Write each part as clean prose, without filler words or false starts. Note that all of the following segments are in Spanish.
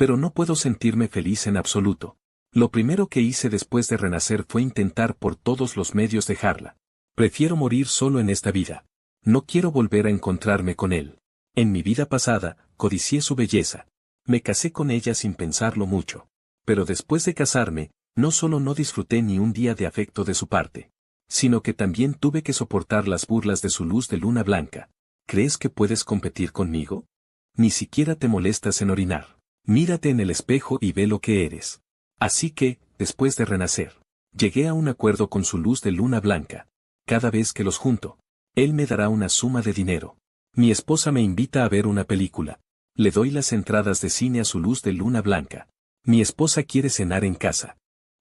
pero no puedo sentirme feliz en absoluto. Lo primero que hice después de renacer fue intentar por todos los medios dejarla. Prefiero morir solo en esta vida. No quiero volver a encontrarme con él. En mi vida pasada, codicié su belleza. Me casé con ella sin pensarlo mucho. Pero después de casarme, no solo no disfruté ni un día de afecto de su parte, sino que también tuve que soportar las burlas de su luz de luna blanca. ¿Crees que puedes competir conmigo? Ni siquiera te molestas en orinar. Mírate en el espejo y ve lo que eres. Así que, después de renacer, llegué a un acuerdo con su luz de luna blanca. Cada vez que los junto, él me dará una suma de dinero. Mi esposa me invita a ver una película. Le doy las entradas de cine a su luz de luna blanca. Mi esposa quiere cenar en casa.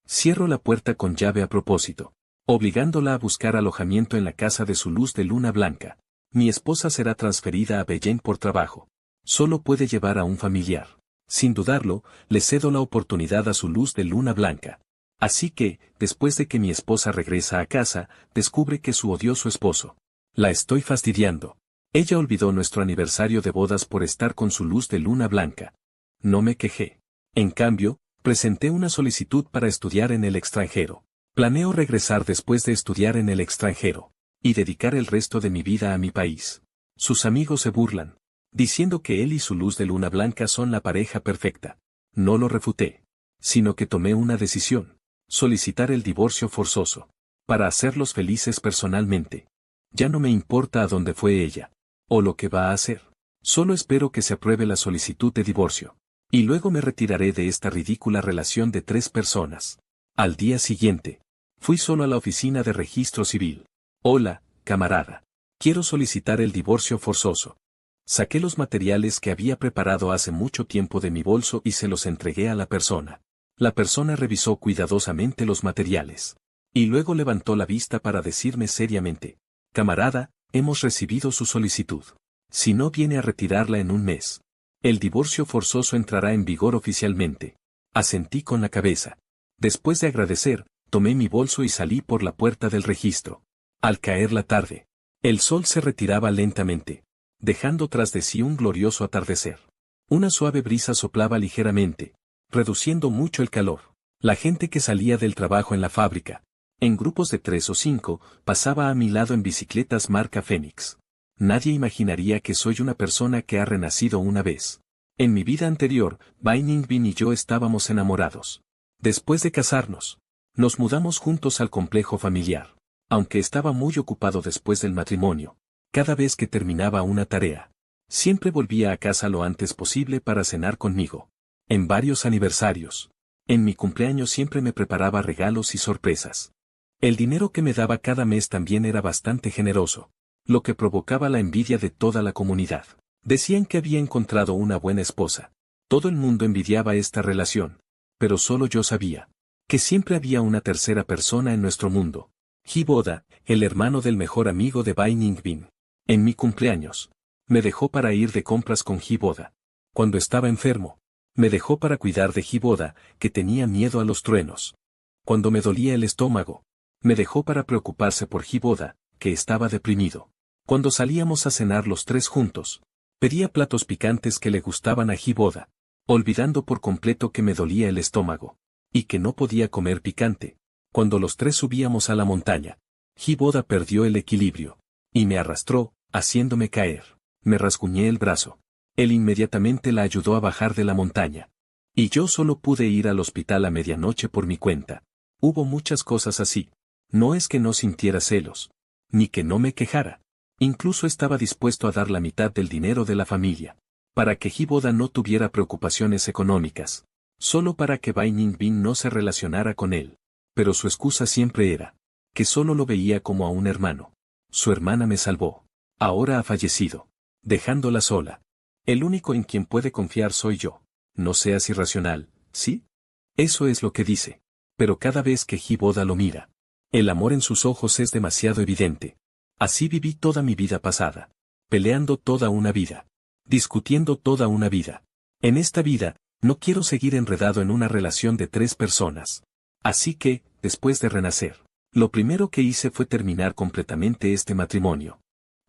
Cierro la puerta con llave a propósito, obligándola a buscar alojamiento en la casa de su luz de luna blanca. Mi esposa será transferida a Beijing por trabajo. Solo puede llevar a un familiar. Sin dudarlo, le cedo la oportunidad a su luz de luna blanca. Así que, después de que mi esposa regresa a casa, descubre que su odioso esposo. La estoy fastidiando. Ella olvidó nuestro aniversario de bodas por estar con su luz de luna blanca. No me quejé. En cambio, presenté una solicitud para estudiar en el extranjero. Planeo regresar después de estudiar en el extranjero, y dedicar el resto de mi vida a mi país. Sus amigos se burlan, diciendo que él y su luz de luna blanca son la pareja perfecta. No lo refuté, sino que tomé una decisión: solicitar el divorcio forzoso, para hacerlos felices personalmente. Ya no me importa a dónde fue ella, o lo que va a hacer. Solo espero que se apruebe la solicitud de divorcio. Y luego me retiraré de esta ridícula relación de 3 personas. Al día siguiente, fui solo a la oficina de registro civil. Hola, camarada. Quiero solicitar el divorcio forzoso. Saqué los materiales que había preparado hace mucho tiempo de mi bolso y se los entregué a la persona. La persona revisó cuidadosamente los materiales. Y luego levantó la vista para decirme seriamente: camarada, hemos recibido su solicitud. Si no viene a retirarla en un mes, el divorcio forzoso entrará en vigor oficialmente. Asentí con la cabeza. Después de agradecer, tomé mi bolso y salí por la puerta del registro. Al caer la tarde, el sol se retiraba lentamente, dejando tras de sí un glorioso atardecer. Una suave brisa soplaba ligeramente, reduciendo mucho el calor. La gente que salía del trabajo en la fábrica, en grupos de 3 o 5, pasaba a mi lado en bicicletas marca Fénix. Nadie imaginaría que soy una persona que ha renacido una vez. En mi vida anterior, Bai Ningbin y yo estábamos enamorados. Después de casarnos, nos mudamos juntos al complejo familiar. Aunque estaba muy ocupado después del matrimonio, cada vez que terminaba una tarea, siempre volvía a casa lo antes posible para cenar conmigo. En varios aniversarios, en mi cumpleaños siempre me preparaba regalos y sorpresas. El dinero que me daba cada mes también era bastante generoso, lo que provocaba la envidia de toda la comunidad. Decían que había encontrado una buena esposa. Todo el mundo envidiaba esta relación, pero solo yo sabía que siempre había una tercera persona en nuestro mundo. Hiboda, el hermano del mejor amigo de Bai Ningbin. En mi cumpleaños, me dejó para ir de compras con Hiboda. Cuando estaba enfermo, me dejó para cuidar de Hiboda, que tenía miedo a los truenos. Cuando me dolía el estómago, me dejó para preocuparse por Hiboda, que estaba deprimido. Cuando salíamos a cenar los 3 juntos, pedía platos picantes que le gustaban a Hiboda, olvidando por completo que me dolía el estómago, y que no podía comer picante. Cuando los 3 subíamos a la montaña, Hiboda perdió el equilibrio, y me arrastró, haciéndome caer. Me rasguñé el brazo. Él inmediatamente la ayudó a bajar de la montaña. Y yo solo pude ir al hospital a medianoche por mi cuenta. Hubo muchas cosas así. No es que no sintiera celos, ni que no me quejara. Incluso estaba dispuesto a dar la mitad del dinero de la familia, para que Hiboda no tuviera preocupaciones económicas, solo para que Bai Ningbin no se relacionara con él. Pero su excusa siempre era que solo lo veía como a un hermano. Su hermana me salvó. Ahora ha fallecido, dejándola sola. El único en quien puede confiar soy yo. No seas irracional, ¿sí? Eso es lo que dice. Pero cada vez que Hiboda lo mira, el amor en sus ojos es demasiado evidente. Así viví toda mi vida pasada. Peleando toda una vida. Discutiendo toda una vida. En esta vida, no quiero seguir enredado en una relación de 3 personas. Así que, después de renacer, lo primero que hice fue terminar completamente este matrimonio.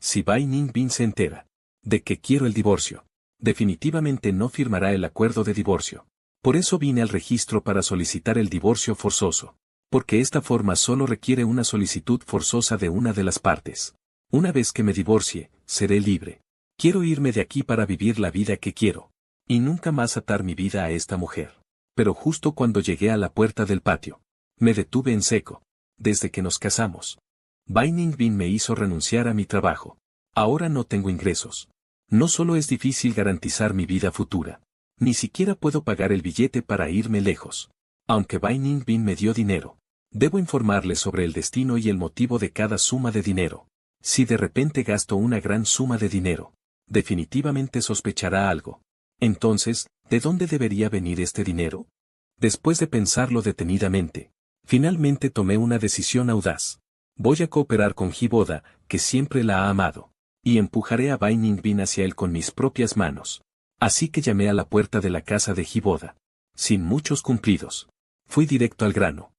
Si Bai Ningbin se entera de que quiero el divorcio, Definitivamente no firmará el acuerdo de divorcio. Por eso vine al registro para solicitar el divorcio forzoso. Porque esta forma solo requiere una solicitud forzosa de una de las partes. Una vez que me divorcie, seré libre. Quiero irme de aquí para vivir la vida que quiero. Y nunca más atar mi vida a esta mujer. Pero justo cuando llegué a la puerta del patio, me detuve en seco. Desde que nos casamos, Bai Ningbin me hizo renunciar a mi trabajo. Ahora no tengo ingresos. No solo es difícil garantizar mi vida futura, ni siquiera puedo pagar el billete para irme lejos. Aunque Bai Ningbin me dio dinero, debo informarle sobre el destino y el motivo de cada suma de dinero. Si de repente gasto una gran suma de dinero, definitivamente sospechará algo. Entonces, ¿de dónde debería venir este dinero? Después de pensarlo detenidamente, finalmente tomé una decisión audaz. Voy a cooperar con Hiboda, que siempre la ha amado, y empujaré a Bai Ningbin hacia él con mis propias manos. Así que llamé a la puerta de la casa de Hiboda. Sin muchos cumplidos. Fui directo al grano.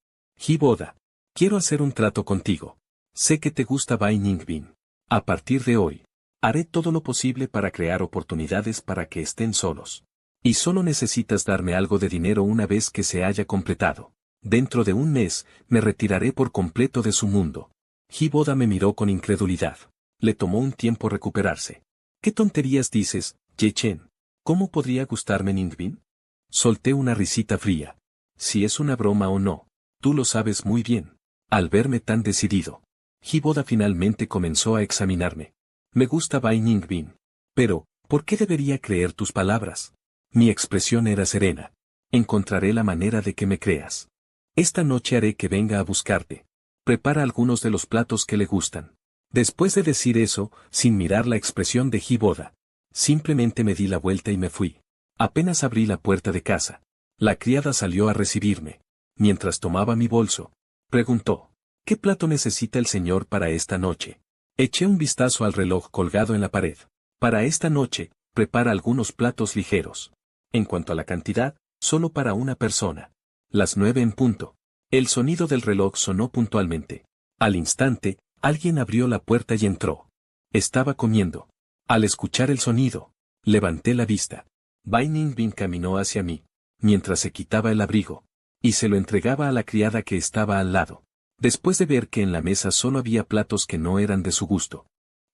Hiboda, quiero hacer un trato contigo. Sé que te gusta Bai Ningbin. A partir de hoy, haré todo lo posible para crear oportunidades para que estén solos. Y solo necesitas darme algo de dinero una vez que se haya completado. Dentro de un mes, me retiraré por completo de su mundo. Hiboda me miró con incredulidad. Le tomó un tiempo recuperarse. ¿Qué tonterías dices, Ye-chen? ¿Cómo podría gustarme Ningbin? Solté una risita fría. Si es una broma o no, tú lo sabes muy bien. Al verme tan decidido, Hiboda finalmente comenzó a examinarme. Me gusta Bai Ningbin. Pero, ¿por qué debería creer tus palabras? Mi expresión era serena. Encontraré la manera de que me creas. Esta noche haré que venga a buscarte. Prepara algunos de los platos que le gustan. Después de decir eso, sin mirar la expresión de Hiboda, simplemente me di la vuelta y me fui. Apenas abrí la puerta de casa, la criada salió a recibirme. Mientras tomaba mi bolso, preguntó, ¿qué plato necesita el señor para esta noche? Eché un vistazo al reloj colgado en la pared. Para esta noche, prepara algunos platos ligeros. En cuanto a la cantidad, solo para una persona. Las 9 en punto. El sonido del reloj sonó puntualmente. Al instante, alguien abrió la puerta y entró. Estaba comiendo. Al escuchar el sonido, levanté la vista. Bai Ningbin caminó hacia mí, mientras se quitaba el abrigo, y se lo entregaba a la criada que estaba al lado. Después de ver que en la mesa solo había platos que no eran de su gusto,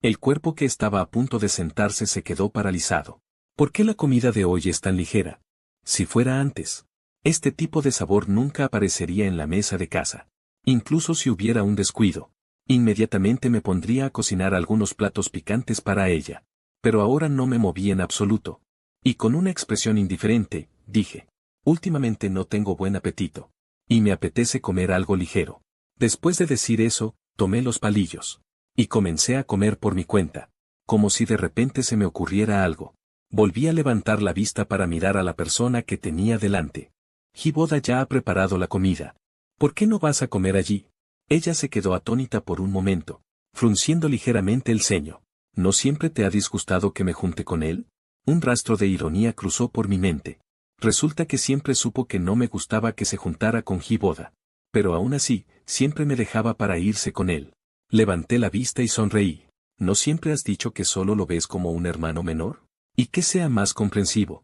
el cuerpo que estaba a punto de sentarse se quedó paralizado. ¿Por qué la comida de hoy es tan ligera? Si fuera antes, este tipo de sabor nunca aparecería en la mesa de casa. Incluso si hubiera un descuido, inmediatamente me pondría a cocinar algunos platos picantes para ella. Pero ahora no me moví en absoluto. Y con una expresión indiferente, dije, últimamente no tengo buen apetito. Y me apetece comer algo ligero. Después de decir eso, tomé los palillos. Y comencé a comer por mi cuenta. Como si de repente se me ocurriera algo. Volví a levantar la vista para mirar a la persona que tenía delante. Hiboda ya ha preparado la comida. ¿Por qué no vas a comer allí? Ella se quedó atónita por un momento, frunciendo ligeramente el ceño. ¿No siempre te ha disgustado que me junte con él? Un rastro de ironía cruzó por mi mente. Resulta que siempre supo que no me gustaba que se juntara con Hiboda. Pero aún así, siempre me dejaba para irse con él. Levanté la vista y sonreí. ¿No siempre has dicho que solo lo ves como un hermano menor? Y que sea más comprensivo.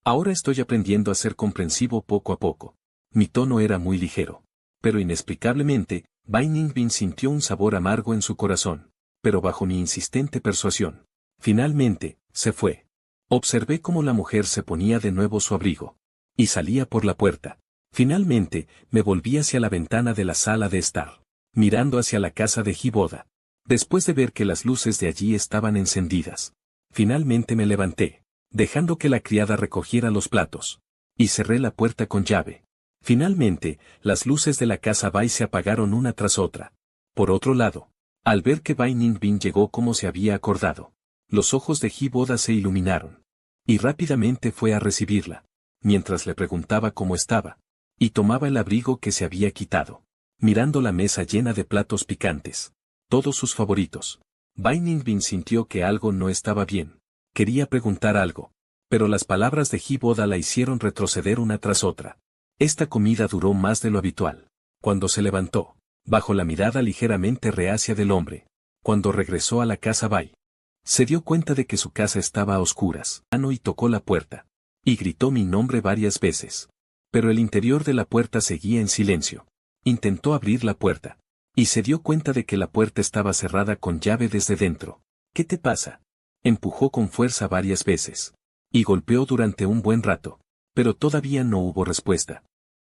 Ahora estoy aprendiendo a ser comprensivo poco a poco. Mi tono era muy ligero. Pero inexplicablemente, Bai Ningbin sintió un sabor amargo en su corazón. Pero bajo mi insistente persuasión. Finalmente, se fue. Observé cómo la mujer se ponía de nuevo su abrigo. Y salía por la puerta. Finalmente, me volví hacia la ventana de la sala de estar, mirando hacia la casa de Hiboda. Después de ver que las luces de allí estaban encendidas, finalmente me levanté, dejando que la criada recogiera los platos. Y cerré la puerta con llave. Finalmente, las luces de la casa Bai se apagaron una tras otra. Por otro lado, al ver que Bai Ningbin llegó como se había acordado, los ojos de Hiboda se iluminaron. Y rápidamente fue a recibirla, mientras le preguntaba cómo estaba. Y tomaba el abrigo que se había quitado, mirando la mesa llena de platos picantes. Todos sus favoritos. Bai Ningbin sintió que algo no estaba bien. Quería preguntar algo. Pero las palabras de Hiboda la hicieron retroceder una tras otra. Esta comida duró más de lo habitual. Cuando se levantó, bajo la mirada ligeramente reacia del hombre. Cuando regresó a la casa Bai, Se dio cuenta de que su casa estaba a oscuras. Y tocó la puerta. Y gritó mi nombre varias veces. Pero el interior de la puerta seguía en silencio. Intentó abrir la puerta. Y se dio cuenta de que la puerta estaba cerrada con llave desde dentro. ¿Qué te pasa? Empujó con fuerza varias veces. Y golpeó durante un buen rato. Pero todavía no hubo respuesta.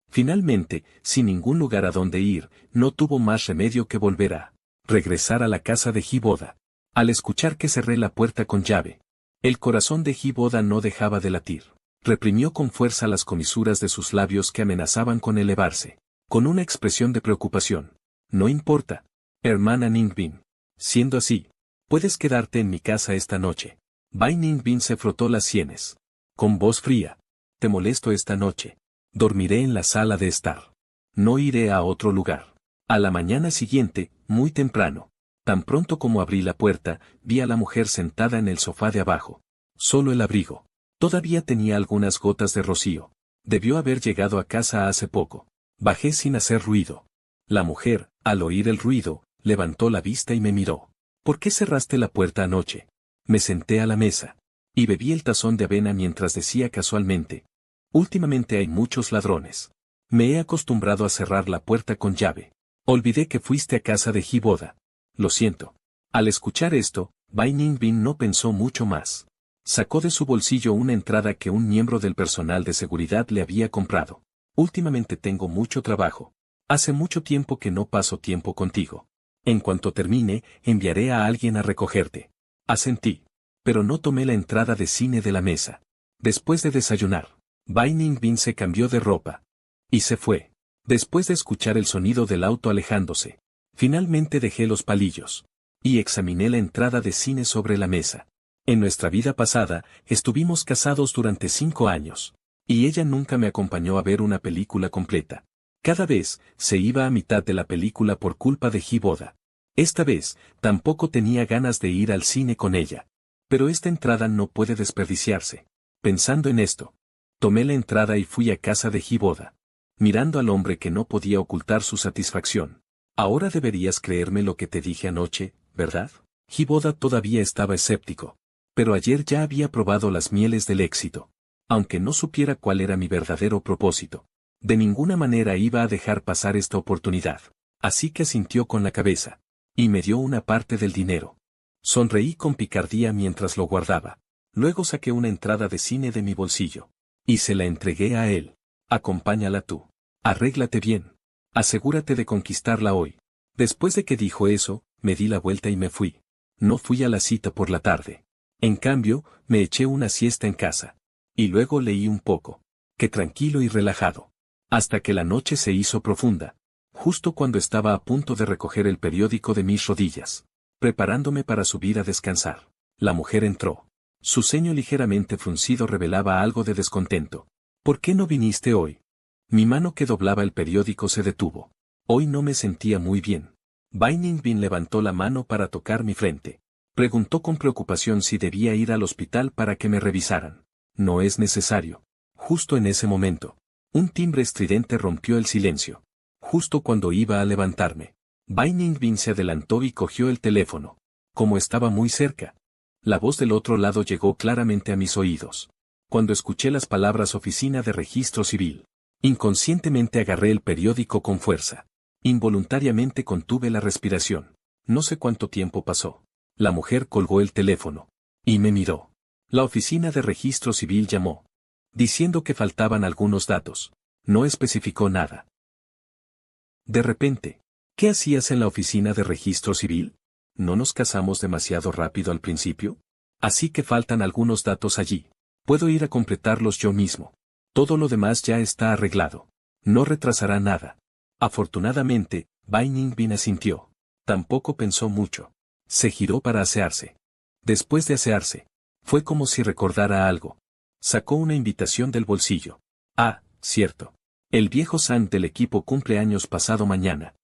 Finalmente, sin ningún lugar a donde ir, no tuvo más remedio que volver a regresar a la casa de Hiboda. Al escuchar que cerré la puerta con llave, el corazón de Hiboda no dejaba de latir. Reprimió con fuerza las comisuras de sus labios que amenazaban con elevarse, con una expresión de preocupación. No importa, hermana Ningbin. Siendo así, puedes quedarte en mi casa esta noche. Bai Ningbin se frotó las sienes. Con voz fría. Te molesto esta noche. Dormiré en la sala de estar. No iré a otro lugar. A la mañana siguiente, muy temprano, tan pronto como abrí la puerta, vi a la mujer sentada en el sofá de abajo. Solo el abrigo. Todavía tenía algunas gotas de rocío. Debió haber llegado a casa hace poco. Bajé sin hacer ruido. La mujer, al oír el ruido, levantó la vista y me miró. ¿Por qué cerraste la puerta anoche? Me senté a la mesa. Y bebí el tazón de avena mientras decía casualmente. Últimamente hay muchos ladrones. Me he acostumbrado a cerrar la puerta con llave. Olvidé que fuiste a casa de Hiboda. Lo siento. Al escuchar esto, Bai Ningbin no pensó mucho más. Sacó de su bolsillo una entrada que un miembro del personal de seguridad le había comprado. Últimamente tengo mucho trabajo. Hace mucho tiempo que no paso tiempo contigo. En cuanto termine, enviaré a alguien a recogerte. Asentí. Pero no tomé la entrada de cine de la mesa. Después de desayunar, Bai Ningbin se cambió de ropa. Y se fue. Después de escuchar el sonido del auto alejándose, finalmente dejé los palillos. Y examiné la entrada de cine sobre la mesa. En nuestra vida pasada, estuvimos casados durante 5 años. Y ella nunca me acompañó a ver una película completa. Cada vez, se iba a mitad de la película por culpa de Hiboda. Esta vez, tampoco tenía ganas de ir al cine con ella. Pero esta entrada no puede desperdiciarse. Pensando en esto, tomé la entrada y fui a casa de Hiboda. Mirando al hombre que no podía ocultar su satisfacción. Ahora deberías creerme lo que te dije anoche, ¿verdad? Hiboda todavía estaba escéptico. Pero ayer ya había probado las mieles del éxito. Aunque no supiera cuál era mi verdadero propósito. De ninguna manera iba a dejar pasar esta oportunidad. Así que asintió con la cabeza. Y me dio una parte del dinero. Sonreí con picardía mientras lo guardaba. Luego saqué una entrada de cine de mi bolsillo. Y se la entregué a él. Acompáñala tú. Arréglate bien. Asegúrate de conquistarla hoy. Después de que dijo eso, me di la vuelta y me fui. No fui a la cita por la tarde. En cambio, me eché una siesta en casa. Y luego leí un poco. Qué tranquilo y relajado. Hasta que la noche se hizo profunda. Justo cuando estaba a punto de recoger el periódico de mis rodillas. Preparándome para subir a descansar. La mujer entró. Su ceño ligeramente fruncido revelaba algo de descontento. ¿Por qué no viniste hoy? Mi mano que doblaba el periódico se detuvo. Hoy no me sentía muy bien. Bai Ningbin levantó la mano para tocar mi frente. Preguntó con preocupación si debía ir al hospital para que me revisaran. No es necesario. Justo en ese momento, un timbre estridente rompió el silencio. Justo cuando iba a levantarme, Bai Ningbin se adelantó y cogió el teléfono. Como estaba muy cerca, la voz del otro lado llegó claramente a mis oídos. Cuando escuché las palabras Oficina de Registro Civil, inconscientemente agarré el periódico con fuerza. Involuntariamente contuve la respiración. No sé cuánto tiempo pasó. La mujer colgó el teléfono. Y me miró. La Oficina de Registro Civil llamó. Diciendo que faltaban algunos datos. No especificó nada. De repente, ¿qué hacías en la Oficina de Registro Civil? ¿No nos casamos demasiado rápido al principio? Así que faltan algunos datos allí. Puedo ir a completarlos yo mismo. Todo lo demás ya está arreglado. No retrasará nada. Afortunadamente, Bai Ningbin asintió. Tampoco pensó mucho. Se giró para asearse. Después de asearse, fue como si recordara algo. Sacó una invitación del bolsillo. Ah, cierto. El viejo San del equipo cumple años pasado mañana.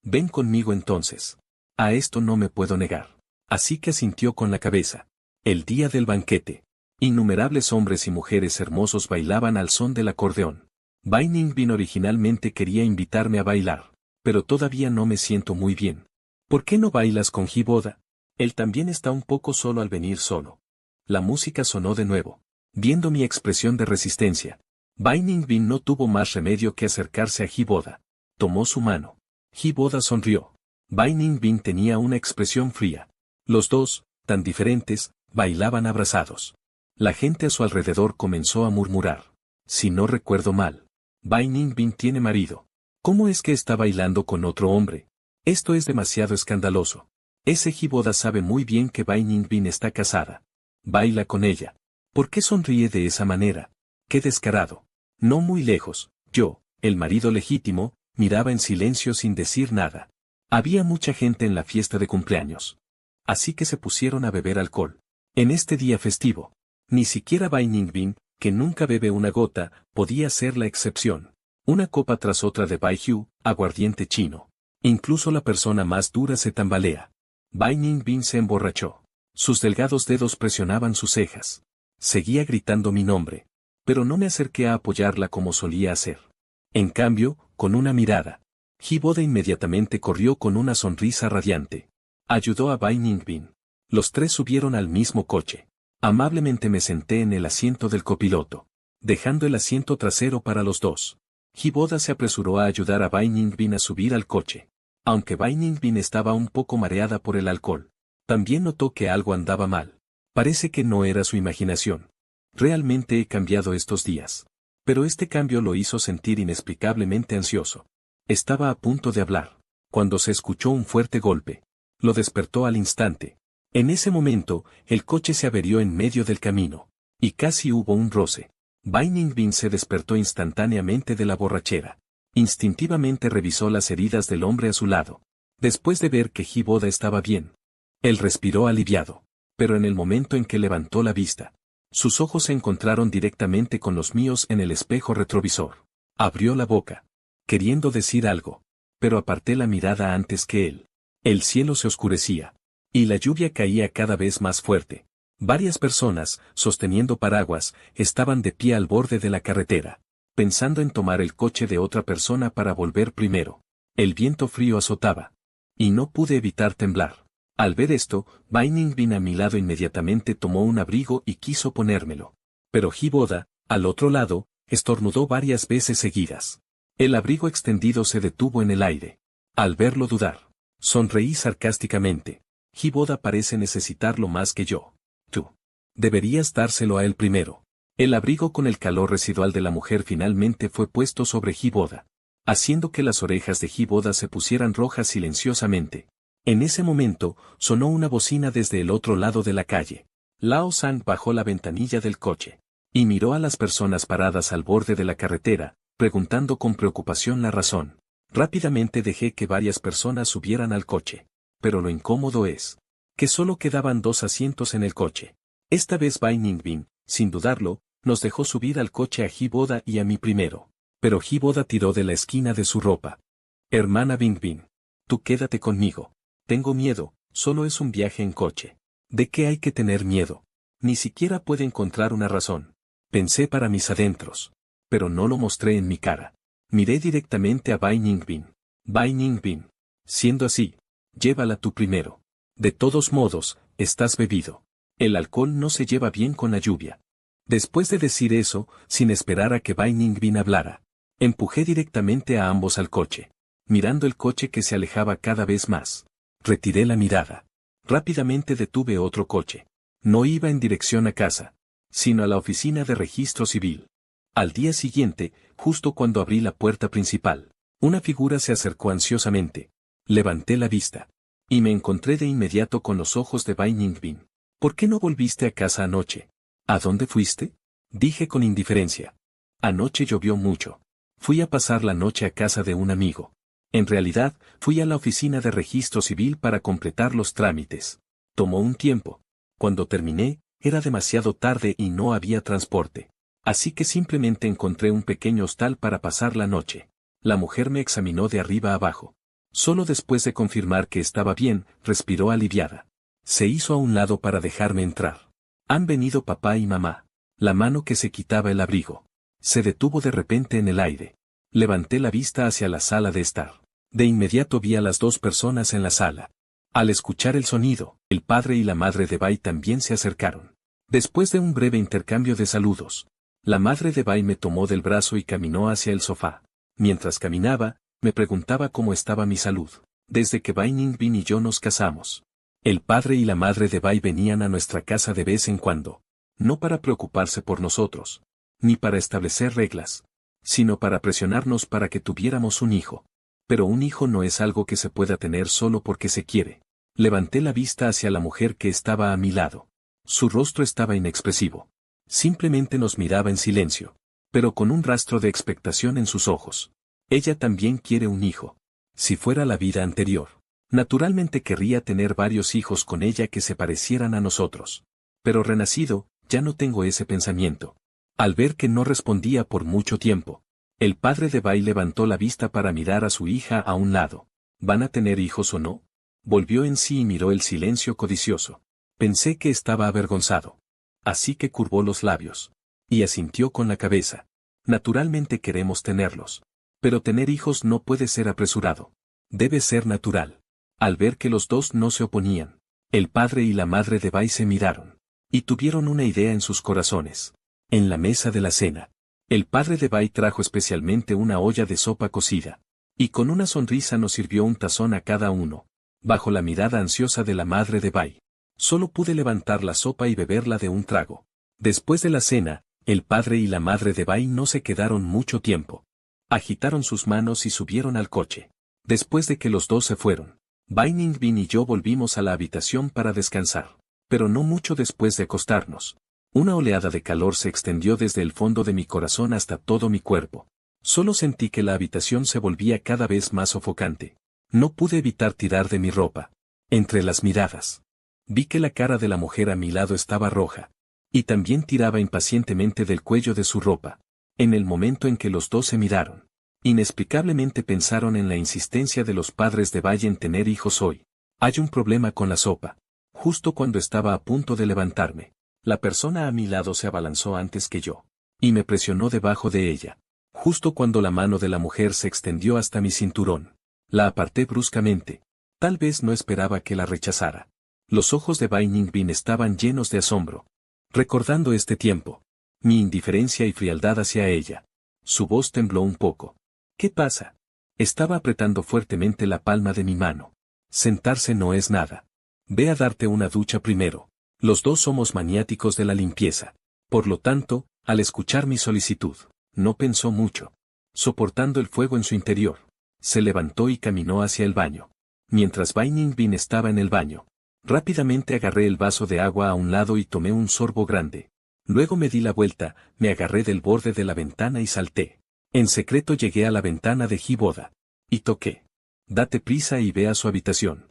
Ven conmigo entonces. A esto no me puedo negar. Así que asintió con la cabeza. El día del banquete. Innumerables hombres y mujeres hermosos bailaban al son del acordeón. Bai Ningbin originalmente quería invitarme a bailar, pero todavía no me siento muy bien. ¿Por qué no bailas con Hiboda? Él también está un poco solo al venir solo. La música sonó de nuevo. Viendo mi expresión de resistencia, Bai Ningbin no tuvo más remedio que acercarse a Hiboda. Tomó su mano. Hiboda sonrió. Bai Ningbin tenía una expresión fría. Los dos, tan diferentes, bailaban abrazados. La gente a su alrededor comenzó a murmurar. Si no recuerdo mal, Bai Ningbin tiene marido. ¿Cómo es que está bailando con otro hombre? Esto es demasiado escandaloso. Ese Hiboda sabe muy bien que Bai Ningbin está casada. Baila con ella. ¿Por qué sonríe de esa manera? ¡Qué descarado! No muy lejos, yo, el marido legítimo, miraba en silencio sin decir nada. Había mucha gente en la fiesta de cumpleaños. Así que se pusieron a beber alcohol. En este día festivo, ni siquiera Bai Ningbin, que nunca bebe una gota, podía ser la excepción. Una copa tras otra de Baijiu, aguardiente chino. Incluso la persona más dura se tambalea. Bai Ningbin se emborrachó. Sus delgados dedos presionaban sus cejas. Seguía gritando mi nombre. Pero no me acerqué a apoyarla como solía hacer. En cambio, con una mirada. Hiboda inmediatamente corrió con una sonrisa radiante. Ayudó a Bai Ningbin. Los tres subieron al mismo coche. Amablemente me senté en el asiento del copiloto, dejando el asiento trasero para los dos. Hiboda se apresuró a ayudar a Bai Ningbin a subir al coche. Aunque Bai Ningbin estaba un poco mareada por el alcohol, también notó que algo andaba mal. Parece que no era su imaginación. Realmente he cambiado estos días. Pero este cambio lo hizo sentir inexplicablemente ansioso. Estaba a punto de hablar, cuando se escuchó un fuerte golpe. Lo despertó al instante. En ese momento, el coche se averió en medio del camino. Y casi hubo un roce. Bai Ningbin se despertó instantáneamente de la borrachera. Instintivamente revisó las heridas del hombre a su lado. Después de ver que Hiboda estaba bien, él respiró aliviado. Pero en el momento en que levantó la vista, sus ojos se encontraron directamente con los míos en el espejo retrovisor. Abrió la boca, queriendo decir algo, pero aparté la mirada antes que él. El cielo se oscurecía, y la lluvia caía cada vez más fuerte. Varias personas, sosteniendo paraguas, estaban de pie al borde de la carretera, pensando en tomar el coche de otra persona para volver primero. El viento frío azotaba, y no pude evitar temblar. Al ver esto, Bai Ningbin a mi lado inmediatamente tomó un abrigo y quiso ponérmelo. Pero Hiboda, al otro lado, estornudó varias veces seguidas. El abrigo extendido se detuvo en el aire. Al verlo dudar, sonreí sarcásticamente. Hiboda parece necesitarlo más que yo. Tú. Deberías dárselo a él primero. El abrigo con el calor residual de la mujer finalmente fue puesto sobre Hiboda, haciendo que las orejas de Hiboda se pusieran rojas silenciosamente. En ese momento, sonó una bocina desde el otro lado de la calle. Lao Sang bajó la ventanilla del coche y miró a las personas paradas al borde de la carretera, preguntando con preocupación la razón. Rápidamente dejé que varias personas subieran al coche. Pero lo incómodo es que solo quedaban 2 asientos en el coche. Esta vez Bai Ningbin, sin dudarlo, nos dejó subir al coche a Hiboda y a mí primero. Pero Hiboda tiró de la esquina de su ropa. Hermana Bingbin, tú quédate conmigo. Tengo miedo, solo es un viaje en coche. ¿De qué hay que tener miedo? Ni siquiera puede encontrar una razón. Pensé para mis adentros. Pero no lo mostré en mi cara. Miré directamente a Bai Ningbin. Bai Ningbin. Siendo así, llévala tú primero. De todos modos, estás bebido. El alcohol no se lleva bien con la lluvia. Después de decir eso, sin esperar a que Bai Ningbin hablara, empujé directamente a ambos al coche. Mirando el coche que se alejaba cada vez más, retiré la mirada. Rápidamente detuve otro coche. No iba en dirección a casa, sino a la oficina de registro civil. Al día siguiente, justo cuando abrí la puerta principal, una figura se acercó ansiosamente. Levanté la vista. Y me encontré de inmediato con los ojos de Bai Ningbin. ¿Por qué no volviste a casa anoche? ¿A dónde fuiste? Dije con indiferencia. Anoche llovió mucho. Fui a pasar la noche a casa de un amigo. En realidad, fui a la oficina de registro civil para completar los trámites. Tomó un tiempo. Cuando terminé, era demasiado tarde y no había transporte. Así que simplemente encontré un pequeño hostal para pasar la noche. La mujer me examinó de arriba a abajo. Solo después de confirmar que estaba bien, respiró aliviada. Se hizo a un lado para dejarme entrar. Han venido papá y mamá. La mano que se quitaba el abrigo se detuvo de repente en el aire. Levanté la vista hacia la sala de estar. De inmediato vi a las 2 personas en la sala. Al escuchar el sonido, el padre y la madre de Bai también se acercaron. Después de un breve intercambio de saludos, la madre de Bai me tomó del brazo y caminó hacia el sofá. Mientras caminaba, me preguntaba cómo estaba mi salud, desde que Bai Ningbin y yo nos casamos. El padre y la madre de Bai venían a nuestra casa de vez en cuando, no para preocuparse por nosotros, ni para establecer reglas, sino para presionarnos para que tuviéramos un hijo. Pero un hijo no es algo que se pueda tener solo porque se quiere. Levanté la vista hacia la mujer que estaba a mi lado. Su rostro estaba inexpresivo. Simplemente nos miraba en silencio, pero con un rastro de expectación en sus ojos. Ella también quiere un hijo. Si fuera la vida anterior, naturalmente querría tener varios hijos con ella que se parecieran a nosotros. Pero renacido, ya no tengo ese pensamiento. Al ver que no respondía por mucho tiempo, el padre de Bai levantó la vista para mirar a su hija a un lado. ¿Van a tener hijos o no? Volvió en sí y miró el silencio codicioso. Pensé que estaba avergonzado. Así que curvó los labios. Y asintió con la cabeza. Naturalmente queremos tenerlos. Pero tener hijos no puede ser apresurado. Debe ser natural. Al ver que los dos no se oponían, el padre y la madre de Bai se miraron. Y tuvieron una idea en sus corazones. En la mesa de la cena, el padre de Bai trajo especialmente una olla de sopa cocida. Y con una sonrisa nos sirvió un tazón a cada uno. Bajo la mirada ansiosa de la madre de Bai, solo pude levantar la sopa y beberla de un trago. Después de la cena, el padre y la madre de Bai no se quedaron mucho tiempo. Agitaron sus manos y subieron al coche. Después de que los dos se fueron, Bai Ningbin y yo volvimos a la habitación para descansar. Pero no mucho después de acostarnos, una oleada de calor se extendió desde el fondo de mi corazón hasta todo mi cuerpo. Solo sentí que la habitación se volvía cada vez más sofocante. No pude evitar tirar de mi ropa. Entre las miradas, vi que la cara de la mujer a mi lado estaba roja. Y también tiraba impacientemente del cuello de su ropa. En el momento en que los dos se miraron, inexplicablemente pensaron en la insistencia de los padres de Bai en tener hijos hoy. Hay un problema con la sopa. Justo cuando estaba a punto de levantarme, la persona a mi lado se abalanzó antes que yo. Y me presionó debajo de ella. Justo cuando la mano de la mujer se extendió hasta mi cinturón. La aparté bruscamente. Tal vez no esperaba que la rechazara. Los ojos de Bai Ningbin estaban llenos de asombro. Recordando este tiempo, mi indiferencia y frialdad hacia ella. Su voz tembló un poco. ¿Qué pasa? Estaba apretando fuertemente la palma de mi mano. Sentarse no es nada. Ve a darte una ducha primero. Los dos somos maniáticos de la limpieza. Por lo tanto, al escuchar mi solicitud, no pensó mucho. Soportando el fuego en su interior, se levantó y caminó hacia el baño. Mientras Bai Ningbin estaba en el baño, rápidamente agarré el vaso de agua a un lado y tomé un sorbo grande. Luego me di la vuelta, me agarré del borde de la ventana y salté. En secreto llegué a la ventana de Hiboda. Y toqué. Date prisa y ve a su habitación.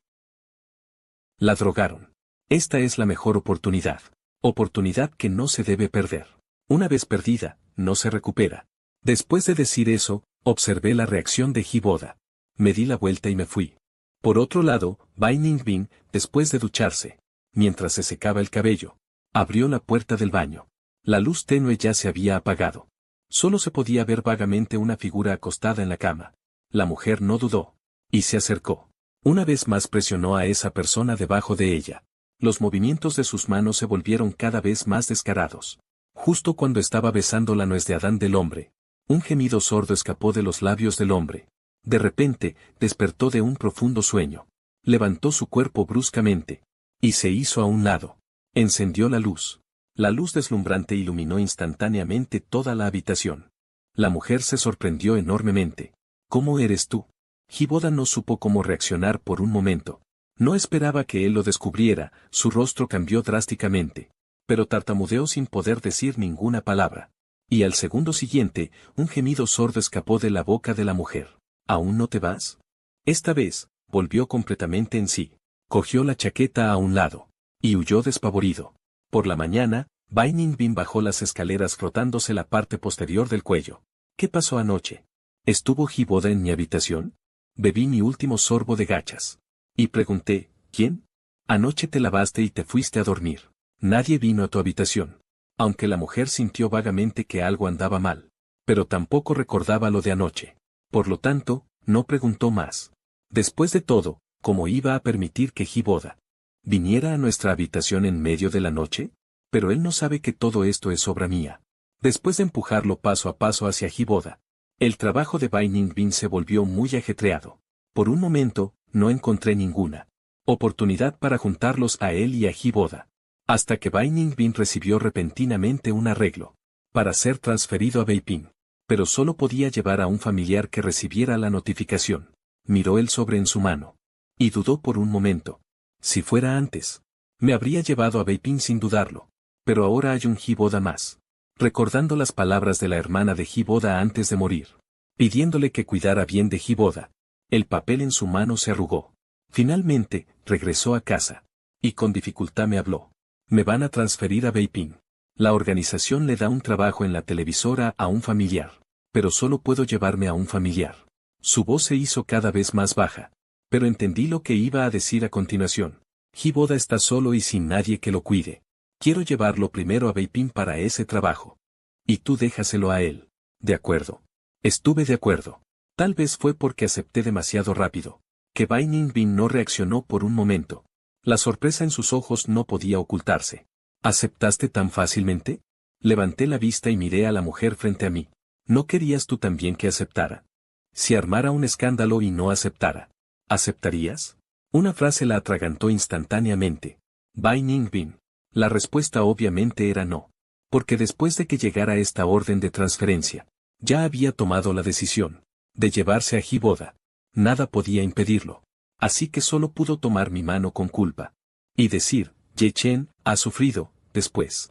La drogaron. Esta es la mejor oportunidad. Oportunidad que no se debe perder. Una vez perdida, no se recupera. Después de decir eso, observé la reacción de Hiboda. Me di la vuelta y me fui. Por otro lado, Bai Ningbin, después de ducharse, mientras se secaba el cabello, abrió la puerta del baño. La luz tenue ya se había apagado. Solo se podía ver vagamente una figura acostada en la cama. La mujer no dudó. Y se acercó. Una vez más presionó a esa persona debajo de ella. Los movimientos de sus manos se volvieron cada vez más descarados. Justo cuando estaba besando la nuez de Adán del hombre, un gemido sordo escapó de los labios del hombre. De repente, despertó de un profundo sueño. Levantó su cuerpo bruscamente. Y se hizo a un lado. Encendió la luz. La luz deslumbrante iluminó instantáneamente toda la habitación. La mujer se sorprendió enormemente. ¿Cómo eres tú? Hiboda no supo cómo reaccionar por un momento. No esperaba que él lo descubriera, su rostro cambió drásticamente. Pero tartamudeó sin poder decir ninguna palabra. Y al segundo siguiente, un gemido sordo escapó de la boca de la mujer. ¿Aún no te vas? Esta vez, volvió completamente en sí. Cogió la chaqueta a un lado. Y huyó despavorido. Por la mañana, Bai Ningbin bajó las escaleras frotándose la parte posterior del cuello. ¿Qué pasó anoche? ¿Estuvo Hiboda en mi habitación? Bebí mi último sorbo de gachas. Y pregunté, ¿quién? Anoche te lavaste y te fuiste a dormir. Nadie vino a tu habitación. Aunque la mujer sintió vagamente que algo andaba mal. Pero tampoco recordaba lo de anoche. Por lo tanto, no preguntó más. Después de todo, ¿Cómo iba a permitir que Hiboda viniera a nuestra habitación en medio de la noche? Pero él no sabe que todo esto es obra mía. Después de empujarlo paso a paso hacia Hiboda, el trabajo de Bai Ningbin se volvió muy ajetreado. Por un momento, no encontré ninguna oportunidad para juntarlos a él y a Hiboda. Hasta que Bai Ningbin recibió repentinamente un arreglo para ser transferido a Beiping. Pero solo podía llevar a un familiar que recibiera la notificación. Miró el sobre en su mano. Y dudó por un momento. Si fuera antes, me habría llevado a Beiping sin dudarlo. Pero ahora hay un Hiboda más. Recordando las palabras de la hermana de Hiboda antes de morir, pidiéndole que cuidara bien de Hiboda, el papel en su mano se arrugó. Finalmente, regresó a casa. Y con dificultad me habló. Me van a transferir a Beiping. La organización le da un trabajo en la televisora a un familiar. Pero solo puedo llevarme a un familiar. Su voz se hizo cada vez más baja. Pero entendí lo que iba a decir a continuación. Hiboda está solo y sin nadie que lo cuide. Quiero llevarlo primero a Beiping para ese trabajo. Y tú déjaselo a él. De acuerdo. Estuve de acuerdo. Tal vez fue porque acepté demasiado rápido. Que Bai Ningbin no reaccionó por un momento. La sorpresa en sus ojos no podía ocultarse. ¿Aceptaste tan fácilmente? Levanté la vista y miré a la mujer frente a mí. ¿No querías tú también que aceptara? Si armara un escándalo y no aceptara, ¿aceptarías? Una frase la atragantó instantáneamente. Bai Ningbin. La respuesta obviamente era no. Porque después de que llegara esta orden de transferencia, ya había tomado la decisión de llevarse a Hiboda. Nada podía impedirlo. Así que solo pudo tomar mi mano con culpa. Y decir, Ye Chen, ha sufrido, después.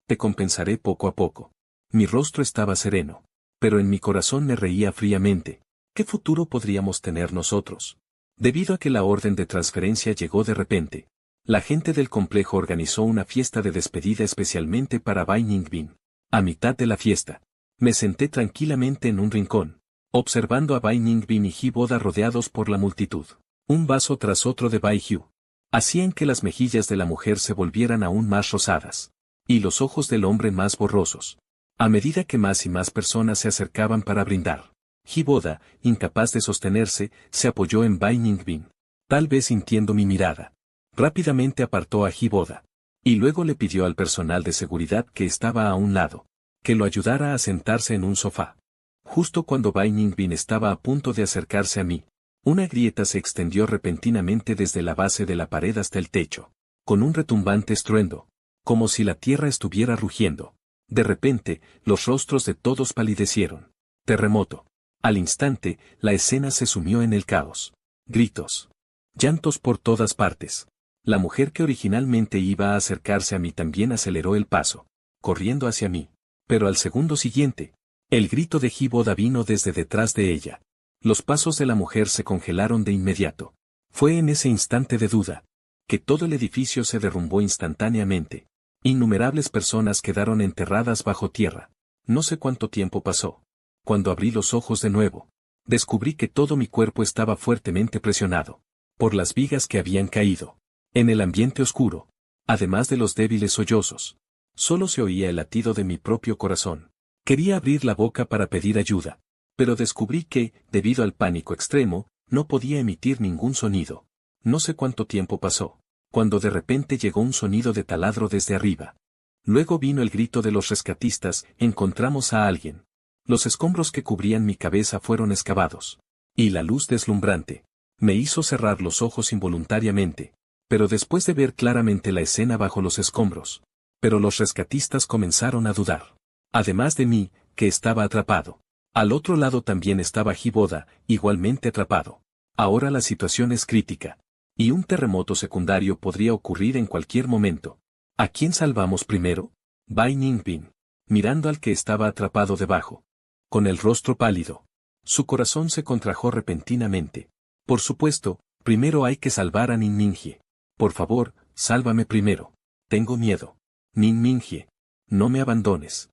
Te compensaré poco a poco. Mi rostro estaba sereno. Pero en mi corazón me reía fríamente. ¿Qué futuro podríamos tener nosotros? Debido a que la orden de transferencia llegó de repente, la gente del complejo organizó una fiesta de despedida especialmente para Bai Ningbin. A mitad de la fiesta, me senté tranquilamente en un rincón, observando a Bai Ningbin y Hiboda rodeados por la multitud. Un vaso tras otro de Bai Hyu hacían que las mejillas de la mujer se volvieran aún más rosadas, y los ojos del hombre más borrosos. A medida que más y más personas se acercaban para brindar, Hiboda, incapaz de sostenerse, se apoyó en Bai Ningbin, tal vez sintiendo mi mirada. Rápidamente apartó a Hiboda, y luego le pidió al personal de seguridad que estaba a un lado, que lo ayudara a sentarse en un sofá. Justo cuando Bai Ningbin estaba a punto de acercarse a mí, una grieta se extendió repentinamente desde la base de la pared hasta el techo, con un retumbante estruendo, como si la tierra estuviera rugiendo. De repente, los rostros de todos palidecieron. Terremoto. Al instante, la escena se sumió en el caos. Gritos. Llantos por todas partes. La mujer que originalmente iba a acercarse a mí también aceleró el paso, corriendo hacia mí. Pero al segundo siguiente, el grito de Hiboda vino desde detrás de ella. Los pasos de la mujer se congelaron de inmediato. Fue en ese instante de duda que todo el edificio se derrumbó instantáneamente. Innumerables personas quedaron enterradas bajo tierra. No sé cuánto tiempo pasó. Cuando abrí los ojos de nuevo, descubrí que todo mi cuerpo estaba fuertemente presionado por las vigas que habían caído. En el ambiente oscuro, además de los débiles sollozos, solo se oía el latido de mi propio corazón. Quería abrir la boca para pedir ayuda, pero descubrí que, debido al pánico extremo, no podía emitir ningún sonido. No sé cuánto tiempo pasó, cuando de repente llegó un sonido de taladro desde arriba. Luego vino el grito de los rescatistas, encontramos a alguien. Los escombros que cubrían mi cabeza fueron excavados. Y la luz deslumbrante me hizo cerrar los ojos involuntariamente, pero después de ver claramente la escena bajo los escombros. Pero los rescatistas comenzaron a dudar. Además de mí, que estaba atrapado. Al otro lado también estaba Hiboda, igualmente atrapado. Ahora la situación es crítica. Y un terremoto secundario podría ocurrir en cualquier momento. ¿A quién salvamos primero? Bai Ningbin, mirando al que estaba atrapado debajo, con el rostro pálido. Su corazón se contrajo repentinamente. Por supuesto, primero hay que salvar a Nin Mingjie. Por favor, sálvame primero. Tengo miedo. Nin Mingjie, no me abandones.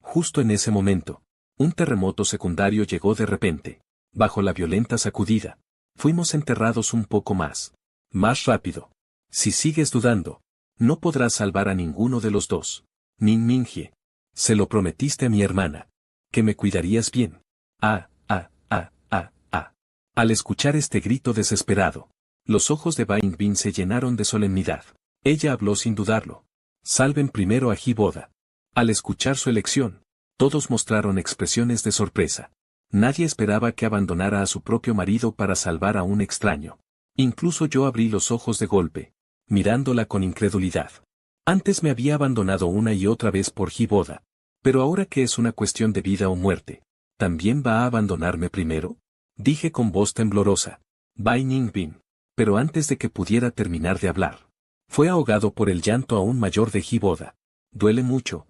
Justo en ese momento, un terremoto secundario llegó de repente. Bajo la violenta sacudida, fuimos enterrados un poco más. Más rápido. Si sigues dudando, no podrás salvar a ninguno de los dos. Nin Mingjie, se lo prometiste a mi hermana, que me cuidarías bien. Al escuchar este grito desesperado, los ojos de Bai Ningbin se llenaron de solemnidad. Ella habló sin dudarlo. Salven primero a Hiboda. Al escuchar su elección, todos mostraron expresiones de sorpresa. Nadie esperaba que abandonara a su propio marido para salvar a un extraño. Incluso yo abrí los ojos de golpe, mirándola con incredulidad. Antes me había abandonado una y otra vez por Hiboda, pero ahora que es una cuestión de vida o muerte, ¿también va a abandonarme primero? Dije con voz temblorosa. Bai Ningbin. Pero antes de que pudiera terminar de hablar, fue ahogado por el llanto aún mayor de Hiboda. Duele mucho,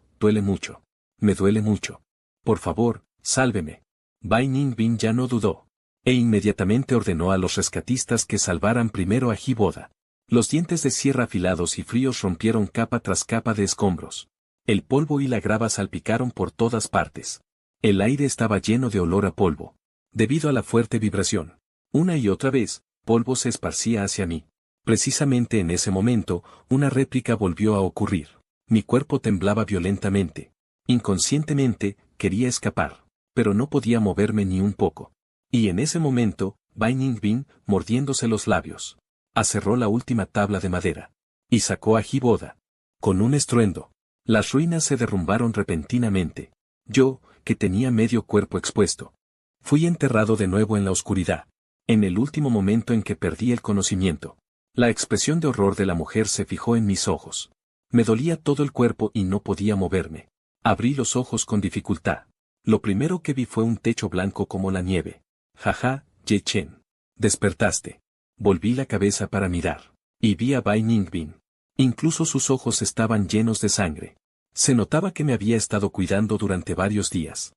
me duele mucho. Por favor, sálveme. Bai Ningbin ya no dudó, e inmediatamente ordenó a los rescatistas que salvaran primero a Hiboda. Los dientes de sierra afilados y fríos rompieron capa tras capa de escombros. El polvo y la grava salpicaron por todas partes. El aire estaba lleno de olor a polvo. Debido a la fuerte vibración, una y otra vez, polvo se esparcía hacia mí. Precisamente en ese momento, una réplica volvió a ocurrir. Mi cuerpo temblaba violentamente. Inconscientemente, quería escapar, pero no podía moverme ni un poco. Y en ese momento, Bai Ningbin, mordiéndose los labios, aserró la última tabla de madera y sacó a Hiboda. Con un estruendo, las ruinas se derrumbaron repentinamente. Yo, que tenía medio cuerpo expuesto, fui enterrado de nuevo en la oscuridad. En el último momento en que perdí el conocimiento, la expresión de horror de la mujer se fijó en mis ojos. Me dolía todo el cuerpo y no podía moverme. Abrí los ojos con dificultad. Lo primero que vi fue un techo blanco como la nieve. Jaja, Ye Chen. Despertaste. Volví la cabeza para mirar, y vi a Bai Ningbin. Incluso sus ojos estaban llenos de sangre. Se notaba que me había estado cuidando durante varios días.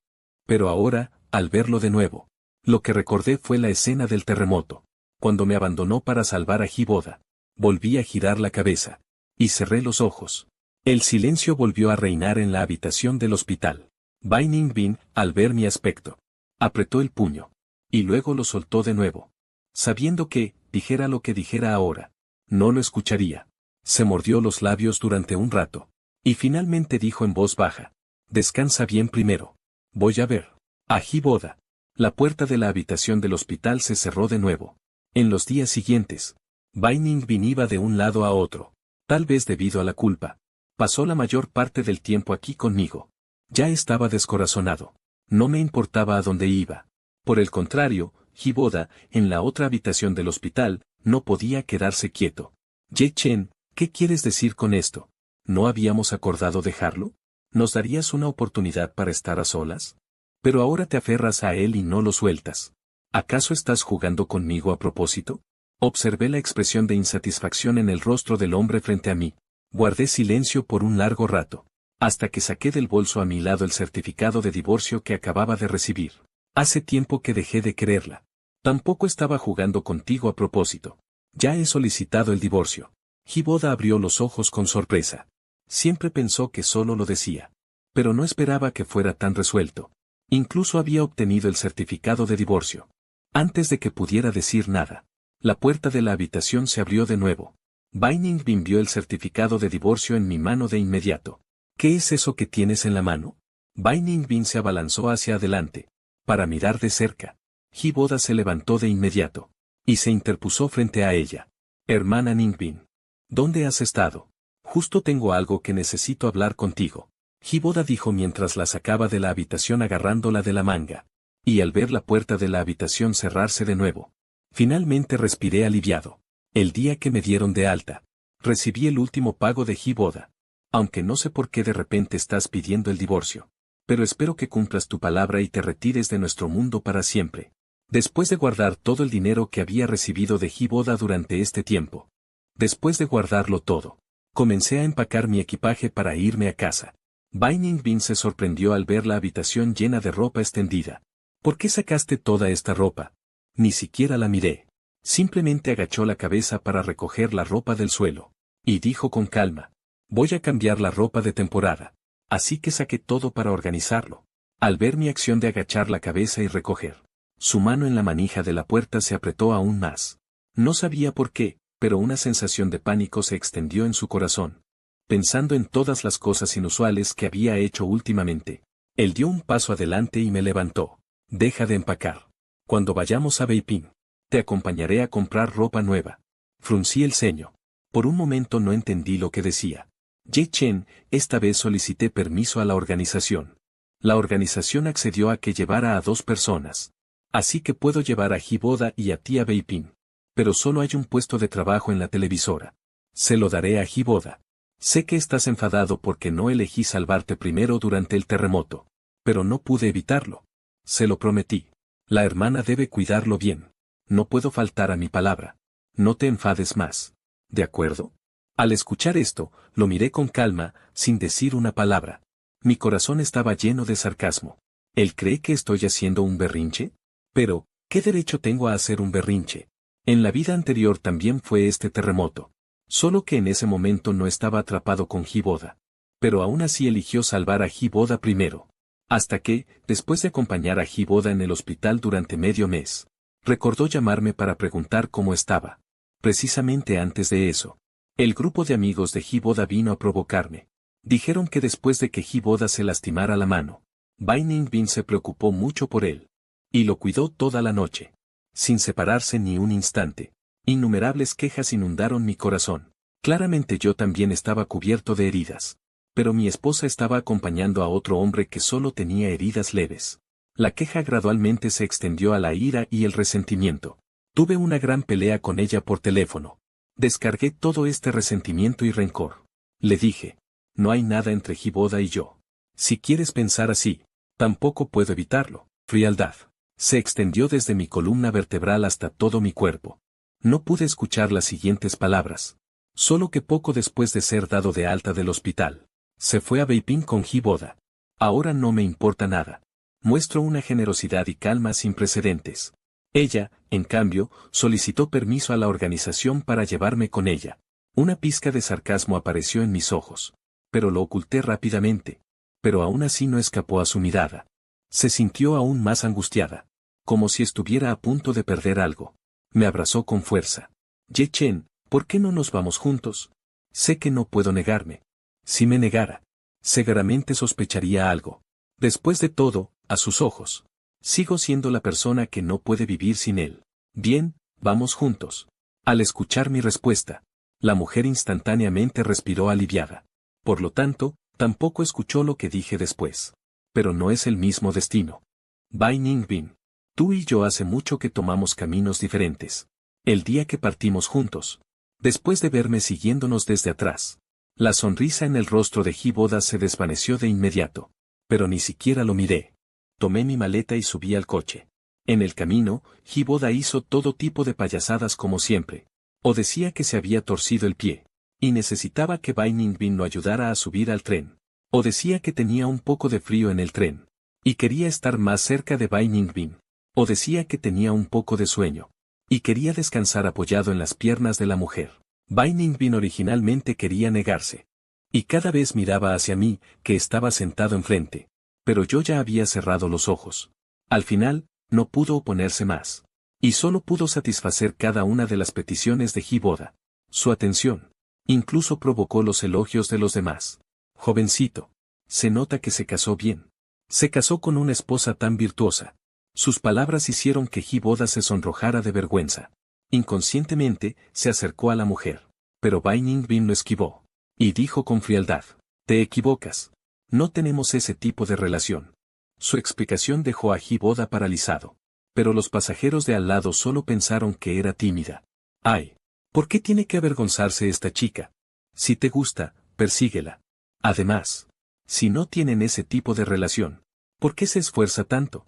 Pero ahora, al verlo de nuevo, lo que recordé fue la escena del terremoto, cuando me abandonó para salvar a Hiboda. Volví a girar la cabeza, y cerré los ojos. El silencio volvió a reinar en la habitación del hospital. Bai Ningbin, al ver mi aspecto, apretó el puño, y luego lo soltó de nuevo. Sabiendo que, dijera lo que dijera ahora, no lo escucharía. Se mordió los labios durante un rato, y finalmente dijo en voz baja: descansa bien primero. Voy a ver a Hiboda. La puerta de la habitación del hospital se cerró de nuevo. En los días siguientes, Bai Ningbin iba de un lado a otro, tal vez debido a la culpa. Pasó la mayor parte del tiempo aquí conmigo. Ya estaba descorazonado. No me importaba a dónde iba. Por el contrario, Hiboda, en la otra habitación del hospital, no podía quedarse quieto. Ye Chen, ¿qué quieres decir con esto? ¿No habíamos acordado dejarlo? ¿Nos darías una oportunidad para estar a solas? Pero ahora te aferras a él y no lo sueltas. ¿Acaso estás jugando conmigo a propósito? Observé la expresión de insatisfacción en el rostro del hombre frente a mí. Guardé silencio por un largo rato, hasta que saqué del bolso a mi lado el certificado de divorcio que acababa de recibir. Hace tiempo que dejé de quererla. Tampoco estaba jugando contigo a propósito. Ya he solicitado el divorcio. Hiboda abrió los ojos con sorpresa. Siempre pensó que solo lo decía, pero no esperaba que fuera tan resuelto. Incluso había obtenido el certificado de divorcio. Antes de que pudiera decir nada, la puerta de la habitación se abrió de nuevo. Bai Ningbin vio el certificado de divorcio en mi mano de inmediato. ¿Qué es eso que tienes en la mano? Bai Ningbin se abalanzó hacia adelante, para mirar de cerca. Hiboda se levantó de inmediato, y se interpuso frente a ella. Hermana Ningbin, ¿dónde has estado? Justo tengo algo que necesito hablar contigo. Hiboda dijo mientras la sacaba de la habitación agarrándola de la manga. Y al ver la puerta de la habitación cerrarse de nuevo, finalmente respiré aliviado. El día que me dieron de alta, recibí el último pago de Hiboda. Aunque no sé por qué de repente estás pidiendo el divorcio. Pero espero que cumplas tu palabra y te retires de nuestro mundo para siempre. Después de guardar todo el dinero que había recibido de Hiboda durante este tiempo. Después de guardarlo todo, comencé a empacar mi equipaje para irme a casa. Bai Ningbin se sorprendió al ver la habitación llena de ropa extendida. ¿Por qué sacaste toda esta ropa? Ni siquiera la miré. Simplemente agachó la cabeza para recoger la ropa del suelo. Y dijo con calma: voy a cambiar la ropa de temporada. Así que saqué todo para organizarlo. Al ver mi acción de agachar la cabeza y recoger, su mano en la manija de la puerta se apretó aún más. No sabía por qué, pero una sensación de pánico se extendió en su corazón. Pensando en todas las cosas inusuales que había hecho últimamente, él dio un paso adelante y me levantó. Deja de empacar. Cuando vayamos a Beiping, Te acompañaré a comprar ropa nueva. Fruncí el ceño. Por un momento no entendí lo que decía. Ye Chen, esta vez solicité permiso a la organización. La organización accedió a que llevara a 2 personas. Así que puedo llevar a Hiboda y a tía Beipin. Pero solo hay un puesto de trabajo en la televisora. Se lo daré a Hiboda. Sé que estás enfadado porque no elegí salvarte primero durante el terremoto. Pero no pude evitarlo. Se lo prometí. La hermana debe cuidarlo bien. No puedo faltar a mi palabra. No te enfades más. ¿De acuerdo? Al escuchar esto, lo miré con calma, sin decir una palabra. Mi corazón estaba lleno de sarcasmo. ¿Él cree que estoy haciendo un berrinche? Pero, ¿qué derecho tengo a hacer un berrinche? En la vida anterior también fue este terremoto. Solo que en ese momento no estaba atrapado con Hiboda. Pero aún así eligió salvar a Hiboda primero. Hasta que, después de acompañar a Hiboda en el hospital durante medio mes, recordó llamarme para preguntar cómo estaba. Precisamente antes de eso, el grupo de amigos de Hiboda vino a provocarme. Dijeron que después de que Hiboda se lastimara la mano, Bai Ningbin se preocupó mucho por él. Y lo cuidó toda la noche. Sin separarse ni un instante. Innumerables quejas inundaron mi corazón. Claramente yo también estaba cubierto de heridas. Pero mi esposa estaba acompañando a otro hombre que solo tenía heridas leves. La queja gradualmente se extendió a la ira y el resentimiento. Tuve una gran pelea con ella por teléfono. Descargué todo este resentimiento y rencor. Le dije, no hay nada entre Hiboda y yo. Si quieres pensar así, tampoco puedo evitarlo. Frialdad. Se extendió desde mi columna vertebral hasta todo mi cuerpo. No pude escuchar las siguientes palabras. Solo que poco después de ser dado de alta del hospital, se fue a Beiping con Hiboda. Ahora no me importa nada. Muestro una generosidad y calma sin precedentes. Ella, en cambio, solicitó permiso a la organización para llevarme con ella. Una pizca de sarcasmo apareció en mis ojos. Pero lo oculté rápidamente. Pero aún así no escapó a su mirada. Se sintió aún más angustiada. Como si estuviera a punto de perder algo. Me abrazó con fuerza. Ye Chen, ¿por qué no nos vamos juntos? Sé que no puedo negarme. Si me negara, seguramente sospecharía algo. Después de todo, a sus ojos, sigo siendo la persona que no puede vivir sin él. Bien, vamos juntos. Al escuchar mi respuesta, la mujer instantáneamente respiró aliviada. Por lo tanto, tampoco escuchó lo que dije después. Pero no es el mismo destino. Bai Ningbin. Tú y yo hace mucho que tomamos caminos diferentes. El día que partimos juntos. Después de verme siguiéndonos desde atrás. La sonrisa en el rostro de Hiboda se desvaneció de inmediato. Pero ni siquiera lo miré. Tomé mi maleta y subí al coche. En el camino, Hiboda hizo todo tipo de payasadas como siempre. O decía que se había torcido el pie. Y necesitaba que Bai Ningbin lo ayudara a subir al tren. O decía que tenía un poco de frío en el tren. Y quería estar más cerca de Bai Ningbin. O decía que tenía un poco de sueño. Y quería descansar apoyado en las piernas de la mujer. Bai Ningbin originalmente quería negarse. Y cada vez miraba hacia mí, que estaba sentado enfrente. Pero yo ya había cerrado los ojos. Al final, no pudo oponerse más. Y solo pudo satisfacer cada una de las peticiones de Hiboda. Su atención. Incluso provocó los elogios de los demás. Jovencito. Se nota que se casó bien. Se casó con una esposa tan virtuosa. Sus palabras hicieron que Hiboda se sonrojara de vergüenza. Inconscientemente, se acercó a la mujer. Pero Bai Ningbin lo esquivó. Y dijo con frialdad. Te equivocas. No tenemos ese tipo de relación. Su explicación dejó a Hiboda paralizado. Pero los pasajeros de al lado solo pensaron que era tímida. Ay. ¿Por qué tiene que avergonzarse esta chica? Si te gusta, persíguela. Además, si no tienen ese tipo de relación, ¿por qué se esfuerza tanto?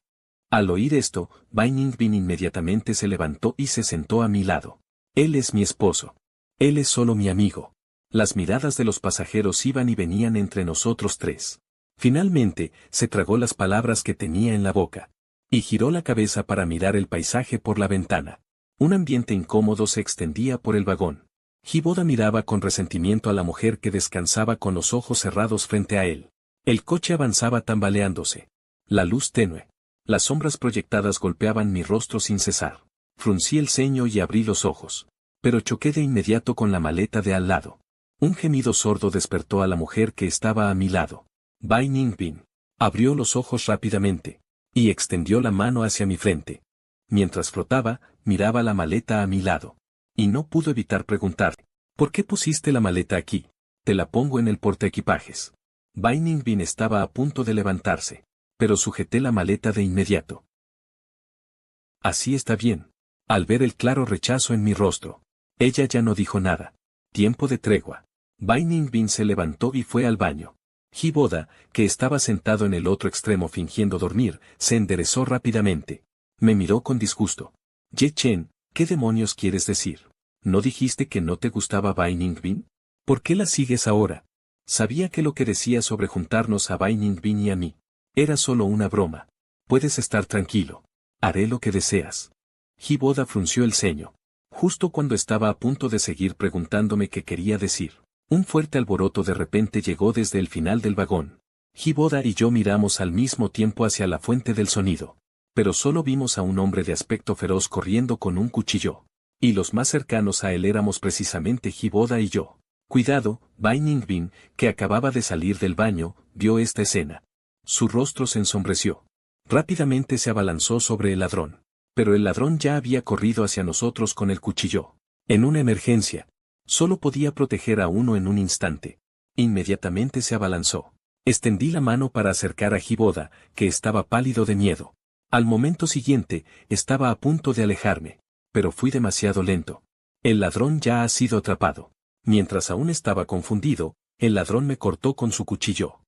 Al oír esto, Bai Ningbin inmediatamente se levantó y se sentó a mi lado. Él es mi esposo. Él es solo mi amigo. Las miradas de los pasajeros iban y venían entre nosotros tres. Finalmente, se tragó las palabras que tenía en la boca. Y giró la cabeza para mirar el paisaje por la ventana. Un ambiente incómodo se extendía por el vagón. Hiboda miraba con resentimiento a la mujer que descansaba con los ojos cerrados frente a él. El coche avanzaba tambaleándose. La luz tenue. Las sombras proyectadas golpeaban mi rostro sin cesar. Fruncí el ceño y abrí los ojos. Pero choqué de inmediato con la maleta de al lado. Un gemido sordo despertó a la mujer que estaba a mi lado. Bai Ningbin. Abrió los ojos rápidamente. Y extendió la mano hacia mi frente. Mientras flotaba, miraba la maleta a mi lado. Y no pudo evitar preguntar, ¿por qué pusiste la maleta aquí? Te la pongo en el portaequipajes. Bai Ningbin estaba a punto de levantarse, pero sujeté la maleta de inmediato. Así está bien. Al ver el claro rechazo en mi rostro, ella ya no dijo nada. Tiempo de tregua. Bai Ningbin se levantó y fue al baño. Hiboda, que estaba sentado en el otro extremo fingiendo dormir, se enderezó rápidamente. Me miró con disgusto. Ye Chen, ¿qué demonios quieres decir? ¿No dijiste que no te gustaba Bai Ningbin? ¿Por qué la sigues ahora? Sabía que lo que decía sobre juntarnos a Bai Ningbin y a mí era solo una broma. Puedes estar tranquilo. Haré lo que deseas. Hiboda frunció el ceño. Justo cuando estaba a punto de seguir preguntándome qué quería decir, un fuerte alboroto de repente llegó desde el final del vagón. Hiboda y yo miramos al mismo tiempo hacia la fuente del sonido. Pero solo vimos a un hombre de aspecto feroz corriendo con un cuchillo. Y los más cercanos a él éramos precisamente Hiboda y yo. Cuidado, Bai Ningbin, que acababa de salir del baño, vio esta escena. Su rostro se ensombreció. Rápidamente se abalanzó sobre el ladrón. Pero el ladrón ya había corrido hacia nosotros con el cuchillo. En una emergencia, solo podía proteger a uno en un instante. Inmediatamente se abalanzó. Extendí la mano para acercar a Hiboda, que estaba pálido de miedo. Al momento siguiente, estaba a punto de alejarme. Pero fui demasiado lento. El ladrón ya ha sido atrapado. Mientras aún estaba confundido, el ladrón me cortó con su cuchillo.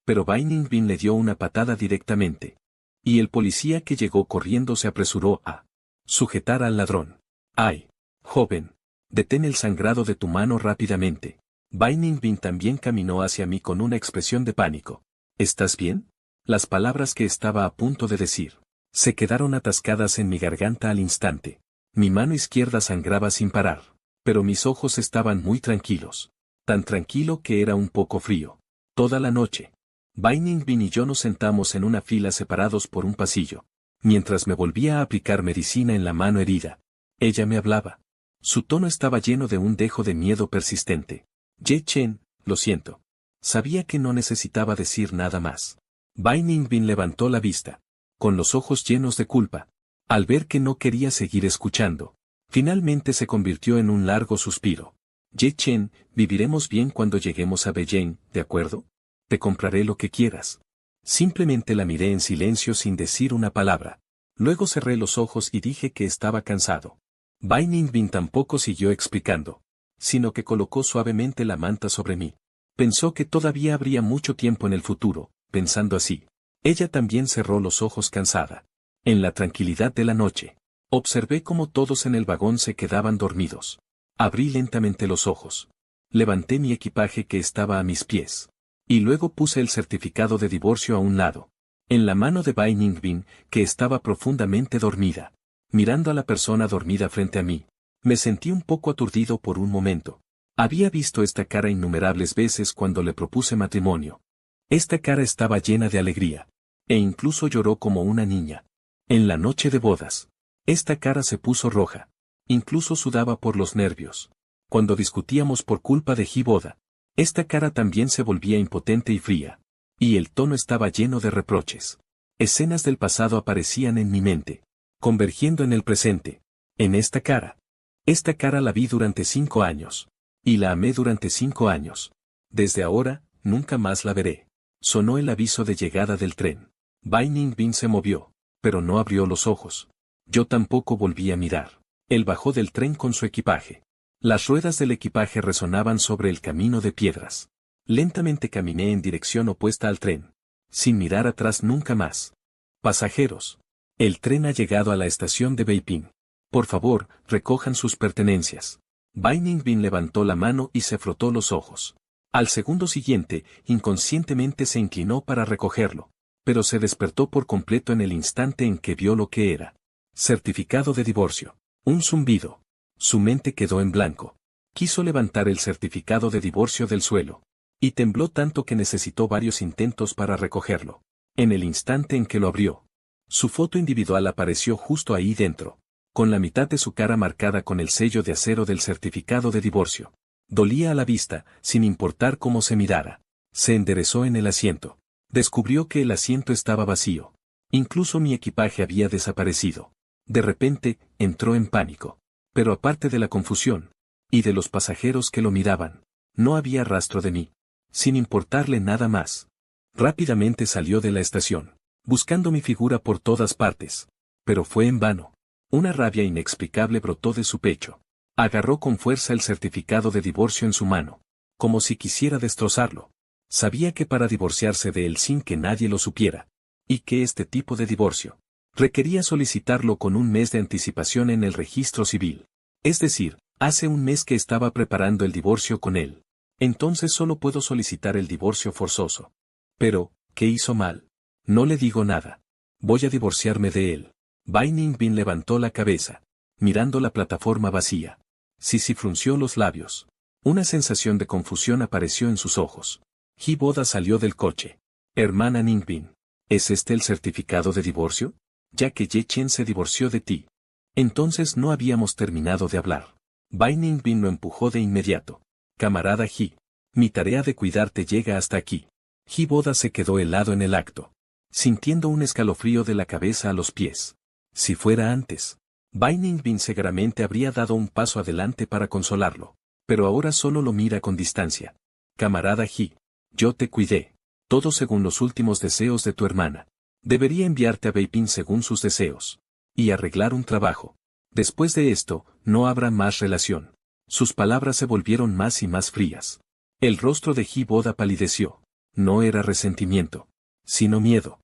Pero Bai Ningbin le dio una patada directamente. Y el policía que llegó corriendo se apresuró a sujetar al ladrón. ¡Ay! Joven. Detén el sangrado de tu mano rápidamente. Bai Ningbin también caminó hacia mí con una expresión de pánico. ¿Estás bien? Las palabras que estaba a punto de decir se quedaron atascadas en mi garganta al instante. Mi mano izquierda sangraba sin parar. Pero mis ojos estaban muy tranquilos. Tan tranquilo que era un poco frío. Toda la noche. Bai Ningbin y yo nos sentamos en una fila separados por un pasillo. Mientras me volvía a aplicar medicina en la mano herida. Ella me hablaba. Su tono estaba lleno de un dejo de miedo persistente. Ye Chen, lo siento. Sabía que no necesitaba decir nada más. Bai Ningbin levantó la vista. Con los ojos llenos de culpa. Al ver que no quería seguir escuchando. Finalmente se convirtió en un largo suspiro. Ye Chen, viviremos bien cuando lleguemos a Beijing, ¿de acuerdo? Te compraré lo que quieras. Simplemente la miré en silencio sin decir una palabra. Luego cerré los ojos y dije que estaba cansado. Bai Ningbin tampoco siguió explicando, sino que colocó suavemente la manta sobre mí. Pensó que todavía habría mucho tiempo en el futuro, pensando así. Ella también cerró los ojos cansada. En la tranquilidad de la noche. Observé cómo todos en el vagón se quedaban dormidos. Abrí lentamente los ojos. Levanté mi equipaje que estaba a mis pies. Y luego puse el certificado de divorcio a un lado. En la mano de Bai Ningbin, que estaba profundamente dormida. Mirando a la persona dormida frente a mí. Me sentí un poco aturdido por un momento. Había visto esta cara innumerables veces cuando le propuse matrimonio. Esta cara estaba llena de alegría. E incluso lloró como una niña. En la noche de bodas. Esta cara se puso roja. Incluso sudaba por los nervios. Cuando discutíamos por culpa de Hiboda. Esta cara también se volvía impotente y fría. Y el tono estaba lleno de reproches. Escenas del pasado aparecían en mi mente. Convergiendo en el presente. En esta cara. Esta cara la vi durante 5 años. Y la amé durante 5 años. Desde ahora, nunca más la veré. Sonó el aviso de llegada del tren. Bai Ningbin se movió. Pero no abrió los ojos. Yo tampoco volví a mirar. Él bajó del tren con su equipaje. Las ruedas del equipaje resonaban sobre el camino de piedras. Lentamente caminé en dirección opuesta al tren. Sin mirar atrás nunca más. Pasajeros. El tren ha llegado a la estación de Beiping. Por favor, recojan sus pertenencias. Bai Ningbin levantó la mano y se frotó los ojos. Al segundo siguiente, inconscientemente se inclinó para recogerlo. Pero se despertó por completo en el instante en que vio lo que era. Certificado de divorcio. Un zumbido. Su mente quedó en blanco. Quiso levantar el certificado de divorcio del suelo. Y tembló tanto que necesitó varios intentos para recogerlo. En el instante en que lo abrió. Su foto individual apareció justo ahí dentro. Con la mitad de su cara marcada con el sello de acero del certificado de divorcio. Dolía a la vista, sin importar cómo se mirara. Se enderezó en el asiento. Descubrió que el asiento estaba vacío. Incluso mi equipaje había desaparecido. De repente, entró en pánico. Pero aparte de la confusión, y de los pasajeros que lo miraban, no había rastro de mí. Sin importarle nada más. Rápidamente salió de la estación, buscando mi figura por todas partes. Pero fue en vano. Una rabia inexplicable brotó de su pecho. Agarró con fuerza el certificado de divorcio en su mano, como si quisiera destrozarlo. Sabía que para divorciarse de él sin que nadie lo supiera, y que este tipo de divorcio requería solicitarlo con un mes de anticipación en el registro civil. Es decir, hace un mes que estaba preparando el divorcio con él. Entonces solo puedo solicitar el divorcio forzoso. Pero, ¿qué hizo mal? No le digo nada. Voy a divorciarme de él. Bai Ningbin levantó la cabeza, mirando la plataforma vacía. Sisi frunció los labios. Una sensación de confusión apareció en sus ojos. Hi-Boda salió del coche. Hermana Ningbin, ¿es este el certificado de divorcio? Ya que Ye-Chen se divorció de ti. Entonces no habíamos terminado de hablar. Bai Ningbin lo empujó de inmediato. Camarada Hi, mi tarea de cuidarte llega hasta aquí. Hi-Boda se quedó helado en el acto, sintiendo un escalofrío de la cabeza a los pies. Si fuera antes, Bai Ningbin seguramente habría dado un paso adelante para consolarlo, pero ahora solo lo mira con distancia. Camarada Hi, yo te cuidé, todo según los últimos deseos de tu hermana. Debería enviarte a Beiping según sus deseos, y arreglar un trabajo. Después de esto, no habrá más relación. Sus palabras se volvieron más y más frías. El rostro de Hi-Boda palideció. No era resentimiento, sino miedo.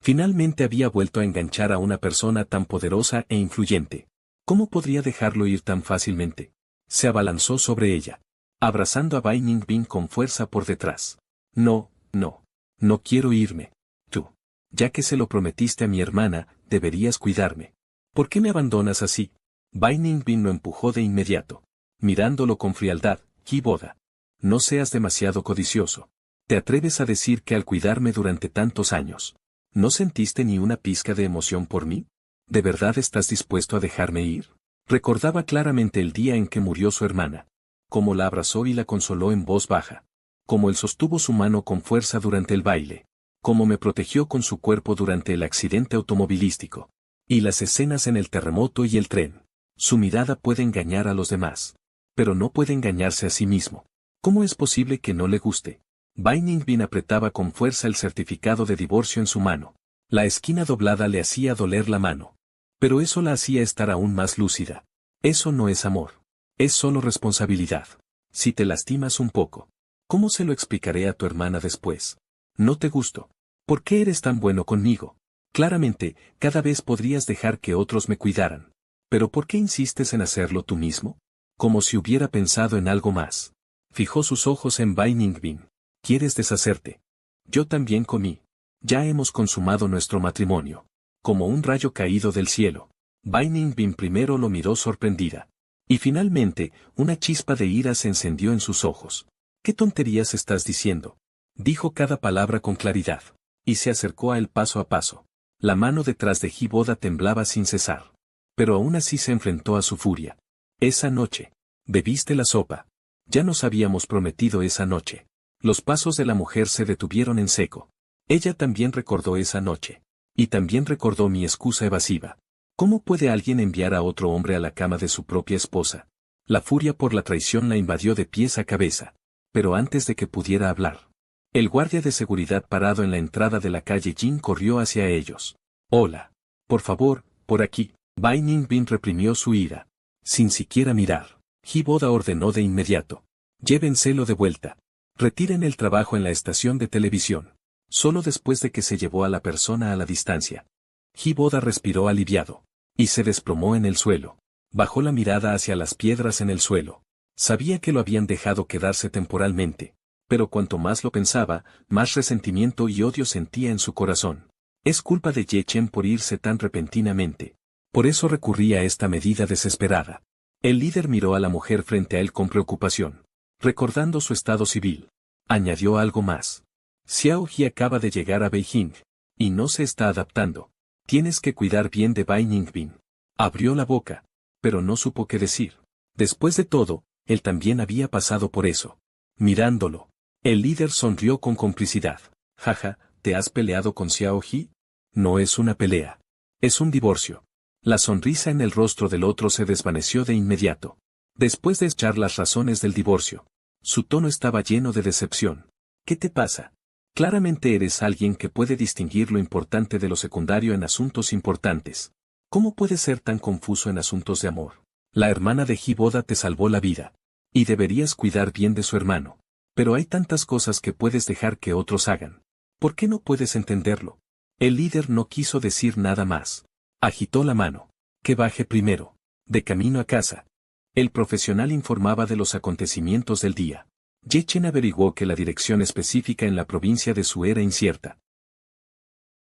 Finalmente había vuelto a enganchar a una persona tan poderosa e influyente. ¿Cómo podría dejarlo ir tan fácilmente? Se abalanzó sobre ella, abrazando a Bai Ningbin con fuerza por detrás. No, no. No quiero irme. Tú, ya que se lo prometiste a mi hermana, deberías cuidarme. ¿Por qué me abandonas así? Bai Ningbin lo empujó de inmediato, mirándolo con frialdad. Hi-Boda, no seas demasiado codicioso. ¿Te atreves a decir que al cuidarme durante tantos años, no sentiste ni una pizca de emoción por mí? ¿De verdad estás dispuesto a dejarme ir? Recordaba claramente el día en que murió su hermana, cómo la abrazó y la consoló en voz baja, cómo él sostuvo su mano con fuerza durante el baile, cómo me protegió con su cuerpo durante el accidente automovilístico, y las escenas en el terremoto y el tren. Su mirada puede engañar a los demás, pero no puede engañarse a sí mismo. ¿Cómo es posible que no le guste? Bai Ningbin apretaba con fuerza el certificado de divorcio en su mano. La esquina doblada le hacía doler la mano. Pero eso la hacía estar aún más lúcida. Eso no es amor. Es solo responsabilidad. Si te lastimas un poco, ¿cómo se lo explicaré a tu hermana después? No te gusto. ¿Por qué eres tan bueno conmigo? Claramente, cada vez podrías dejar que otros me cuidaran. ¿Pero por qué insistes en hacerlo tú mismo? Como si hubiera pensado en algo más. Fijó sus ojos en Bai Ningbin. ¿Quieres deshacerte? Yo también comí. Ya hemos consumado nuestro matrimonio. Como un rayo caído del cielo. Bai Ningbin primero lo miró sorprendida. Y finalmente, una chispa de ira se encendió en sus ojos. ¿Qué tonterías estás diciendo? Dijo cada palabra con claridad. Y se acercó a él paso a paso. La mano detrás de Hi-Boda temblaba sin cesar. Pero aún así se enfrentó a su furia. Esa noche. Bebiste la sopa. Ya nos habíamos prometido esa noche. Los pasos de la mujer se detuvieron en seco. Ella también recordó esa noche. Y también recordó mi excusa evasiva. ¿Cómo puede alguien enviar a otro hombre a la cama de su propia esposa? La furia por la traición la invadió de pies a cabeza. Pero antes de que pudiera hablar, el guardia de seguridad parado en la entrada de la calle Jin corrió hacia ellos. Hola. Por favor, por aquí. Bai Ningbin reprimió su ira. Sin siquiera mirar. Hi-Boda ordenó de inmediato. Llévenselo de vuelta. Retiren el trabajo en la estación de televisión. Solo después de que se llevó a la persona a la distancia. Hi-Boda respiró aliviado. Y se desplomó en el suelo. Bajó la mirada hacia las piedras en el suelo. Sabía que lo habían dejado quedarse temporalmente. Pero cuanto más lo pensaba, más resentimiento y odio sentía en su corazón. Es culpa de Ye-Chen por irse tan repentinamente. Por eso recurría a esta medida desesperada. El líder miró a la mujer frente a él con preocupación. Recordando su estado civil. Añadió algo más. Xiao Ji acaba de llegar a Beijing. Y no se está adaptando. Tienes que cuidar bien de Bai Ningbin. Abrió la boca. Pero no supo qué decir. Después de todo, él también había pasado por eso. Mirándolo. El líder sonrió con complicidad. Jaja, ¿te has peleado con Xiao Ji? No es una pelea. Es un divorcio. La sonrisa en el rostro del otro se desvaneció de inmediato. Después de echar las razones del divorcio, su tono estaba lleno de decepción. ¿Qué te pasa? Claramente eres alguien que puede distinguir lo importante de lo secundario en asuntos importantes. ¿Cómo puedes ser tan confuso en asuntos de amor? La hermana de Hiboda te salvó la vida. Y deberías cuidar bien de su hermano. Pero hay tantas cosas que puedes dejar que otros hagan. ¿Por qué no puedes entenderlo? El líder no quiso decir nada más. Agitó la mano. Que baje primero. De camino a casa. El profesional informaba de los acontecimientos del día. Yechen averiguó que la dirección específica en la provincia de Su era incierta.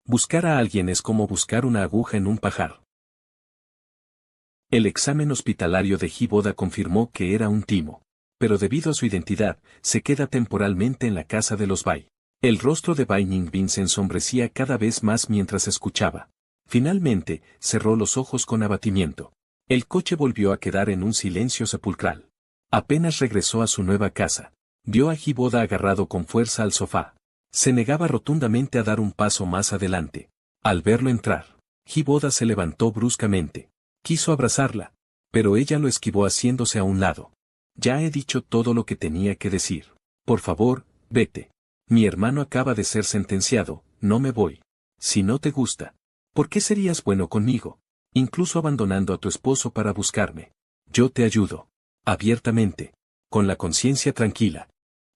Buscar a alguien es como buscar una aguja en un pajar. El examen hospitalario de Hiboda confirmó que era un timo. Pero debido a su identidad, se queda temporalmente en la casa de los Bai. El rostro de Bai Ningbin se ensombrecía cada vez más mientras escuchaba. Finalmente, cerró los ojos con abatimiento. El coche volvió a quedar en un silencio sepulcral. Apenas regresó a su nueva casa. Vio a Hiboda agarrado con fuerza al sofá. Se negaba rotundamente a dar un paso más adelante. Al verlo entrar, Hiboda se levantó bruscamente. Quiso abrazarla, pero ella lo esquivó haciéndose a un lado. Ya he dicho todo lo que tenía que decir. Por favor, vete. Mi hermano acaba de ser sentenciado, no me voy. Si no te gusta, ¿por qué serías bueno conmigo? Incluso abandonando a tu esposo para buscarme. Yo te ayudo. Abiertamente. Con la conciencia tranquila.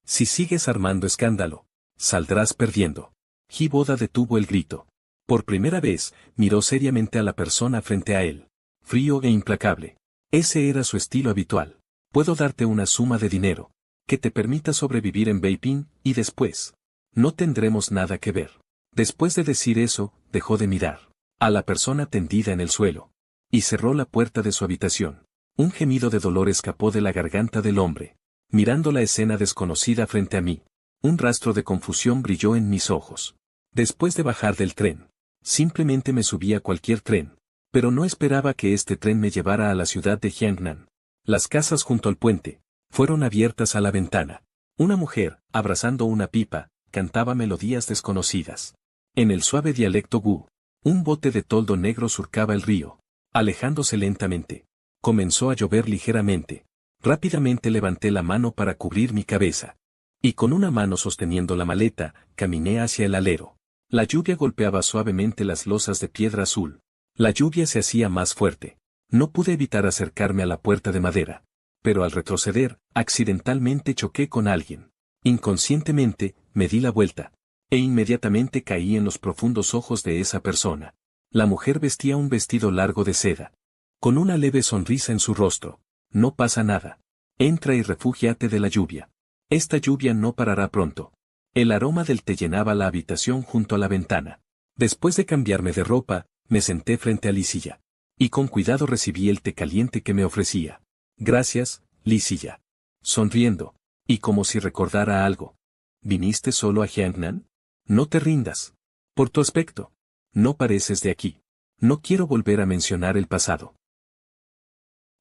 Si sigues armando escándalo, saldrás perdiendo. Hiboda detuvo el grito. Por primera vez, miró seriamente a la persona frente a él. Frío e implacable. Ese era su estilo habitual. Puedo darte una suma de dinero que te permita sobrevivir en Beiping, y después no tendremos nada que ver. Después de decir eso, dejó de mirar a la persona tendida en el suelo y cerró la puerta de su habitación. Un gemido de dolor escapó de la garganta del hombre. Mirando la escena desconocida frente a mí, un rastro de confusión brilló en mis ojos. Después de bajar del tren, simplemente me subí a cualquier tren, pero no esperaba que este tren me llevara a la ciudad de Jiangnan. Las casas junto al puente fueron abiertas a la ventana. Una mujer, abrazando una pipa, cantaba melodías desconocidas. En el suave dialecto Gu, un bote de toldo negro surcaba el río, alejándose lentamente. Comenzó a llover ligeramente. Rápidamente levanté la mano para cubrir mi cabeza. Y con una mano sosteniendo la maleta, caminé hacia el alero. La lluvia golpeaba suavemente las losas de piedra azul. La lluvia se hacía más fuerte. No pude evitar acercarme a la puerta de madera. Pero al retroceder, accidentalmente choqué con alguien. Inconscientemente, me di la vuelta. E inmediatamente caí en los profundos ojos de esa persona. La mujer vestía un vestido largo de seda. Con una leve sonrisa en su rostro. No pasa nada. Entra y refúgiate de la lluvia. Esta lluvia no parará pronto. El aroma del té llenaba la habitación junto a la ventana. Después de cambiarme de ropa, me senté frente a Lisilla. Y con cuidado recibí el té caliente que me ofrecía. Gracias, Lisilla. Sonriendo, y como si recordara algo. ¿Viniste solo a Jiangnan? No te rindas. Por tu aspecto. No pareces de aquí. No quiero volver a mencionar el pasado.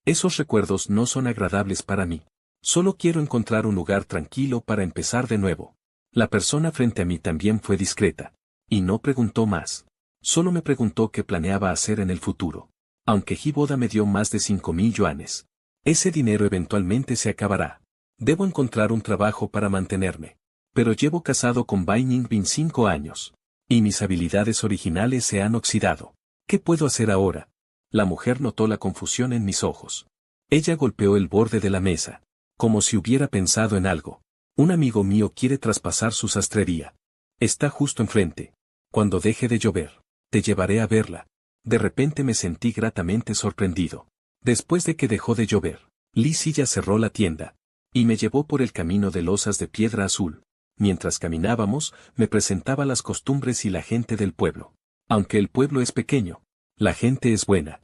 Esos recuerdos no son agradables para mí. Solo quiero encontrar un lugar tranquilo para empezar de nuevo. La persona frente a mí también fue discreta. Y no preguntó más. Solo me preguntó qué planeaba hacer en el futuro. Aunque Hiboda me dio más de 5.000 yuanes. Ese dinero eventualmente se acabará. Debo encontrar un trabajo para mantenerme. Pero llevo casado con Bai Ningbin 5 años. Y mis habilidades originales se han oxidado. ¿Qué puedo hacer ahora? La mujer notó la confusión en mis ojos. Ella golpeó el borde de la mesa. Como si hubiera pensado en algo. Un amigo mío quiere traspasar su sastrería. Está justo enfrente. Cuando deje de llover, te llevaré a verla. De repente me sentí gratamente sorprendido. Después de que dejó de llover, Lisilla cerró la tienda. Y me llevó por el camino de losas de piedra azul. Mientras caminábamos, me presentaba las costumbres y la gente del pueblo. Aunque el pueblo es pequeño, la gente es buena.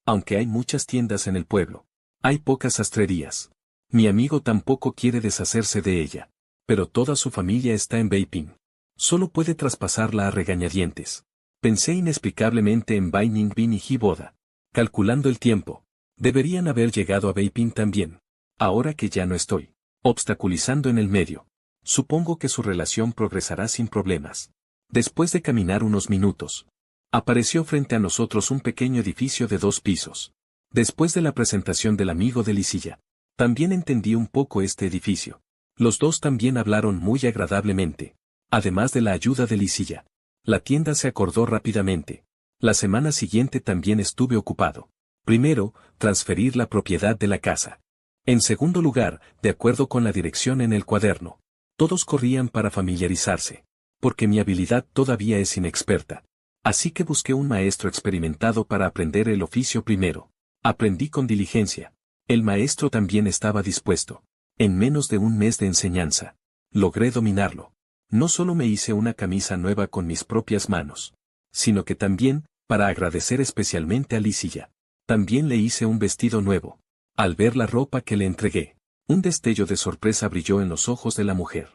Aunque hay muchas tiendas en el pueblo, hay pocas sastrerías. Mi amigo tampoco quiere deshacerse de ella. Pero toda su familia está en Beiping. Solo puede traspasarla a regañadientes. Pensé inexplicablemente en Bai Ningbin y Hiboda. Calculando el tiempo, deberían haber llegado a Beiping también. Ahora que ya no estoy obstaculizando en el medio, supongo que su relación progresará sin problemas. Después de caminar unos minutos, Apareció frente a nosotros un pequeño edificio de 2 pisos. Después de la presentación del amigo de Lisilla, también entendí un poco este edificio. Los dos también hablaron muy agradablemente. Además de la ayuda de Lisilla, la tienda se acordó rápidamente. La semana siguiente también estuve ocupado. Primero, transferir la propiedad de la casa. En segundo lugar, de acuerdo con la dirección en el cuaderno, todos corrían para familiarizarse, porque mi habilidad todavía es inexperta. Así que busqué un maestro experimentado para aprender el oficio primero. Aprendí con diligencia. El maestro también estaba dispuesto. En menos de un mes de enseñanza, logré dominarlo. No solo me hice una camisa nueva con mis propias manos, sino que también, para agradecer especialmente a Lisilla, también le hice un vestido nuevo. Al ver la ropa que le entregué, un destello de sorpresa brilló en los ojos de la mujer.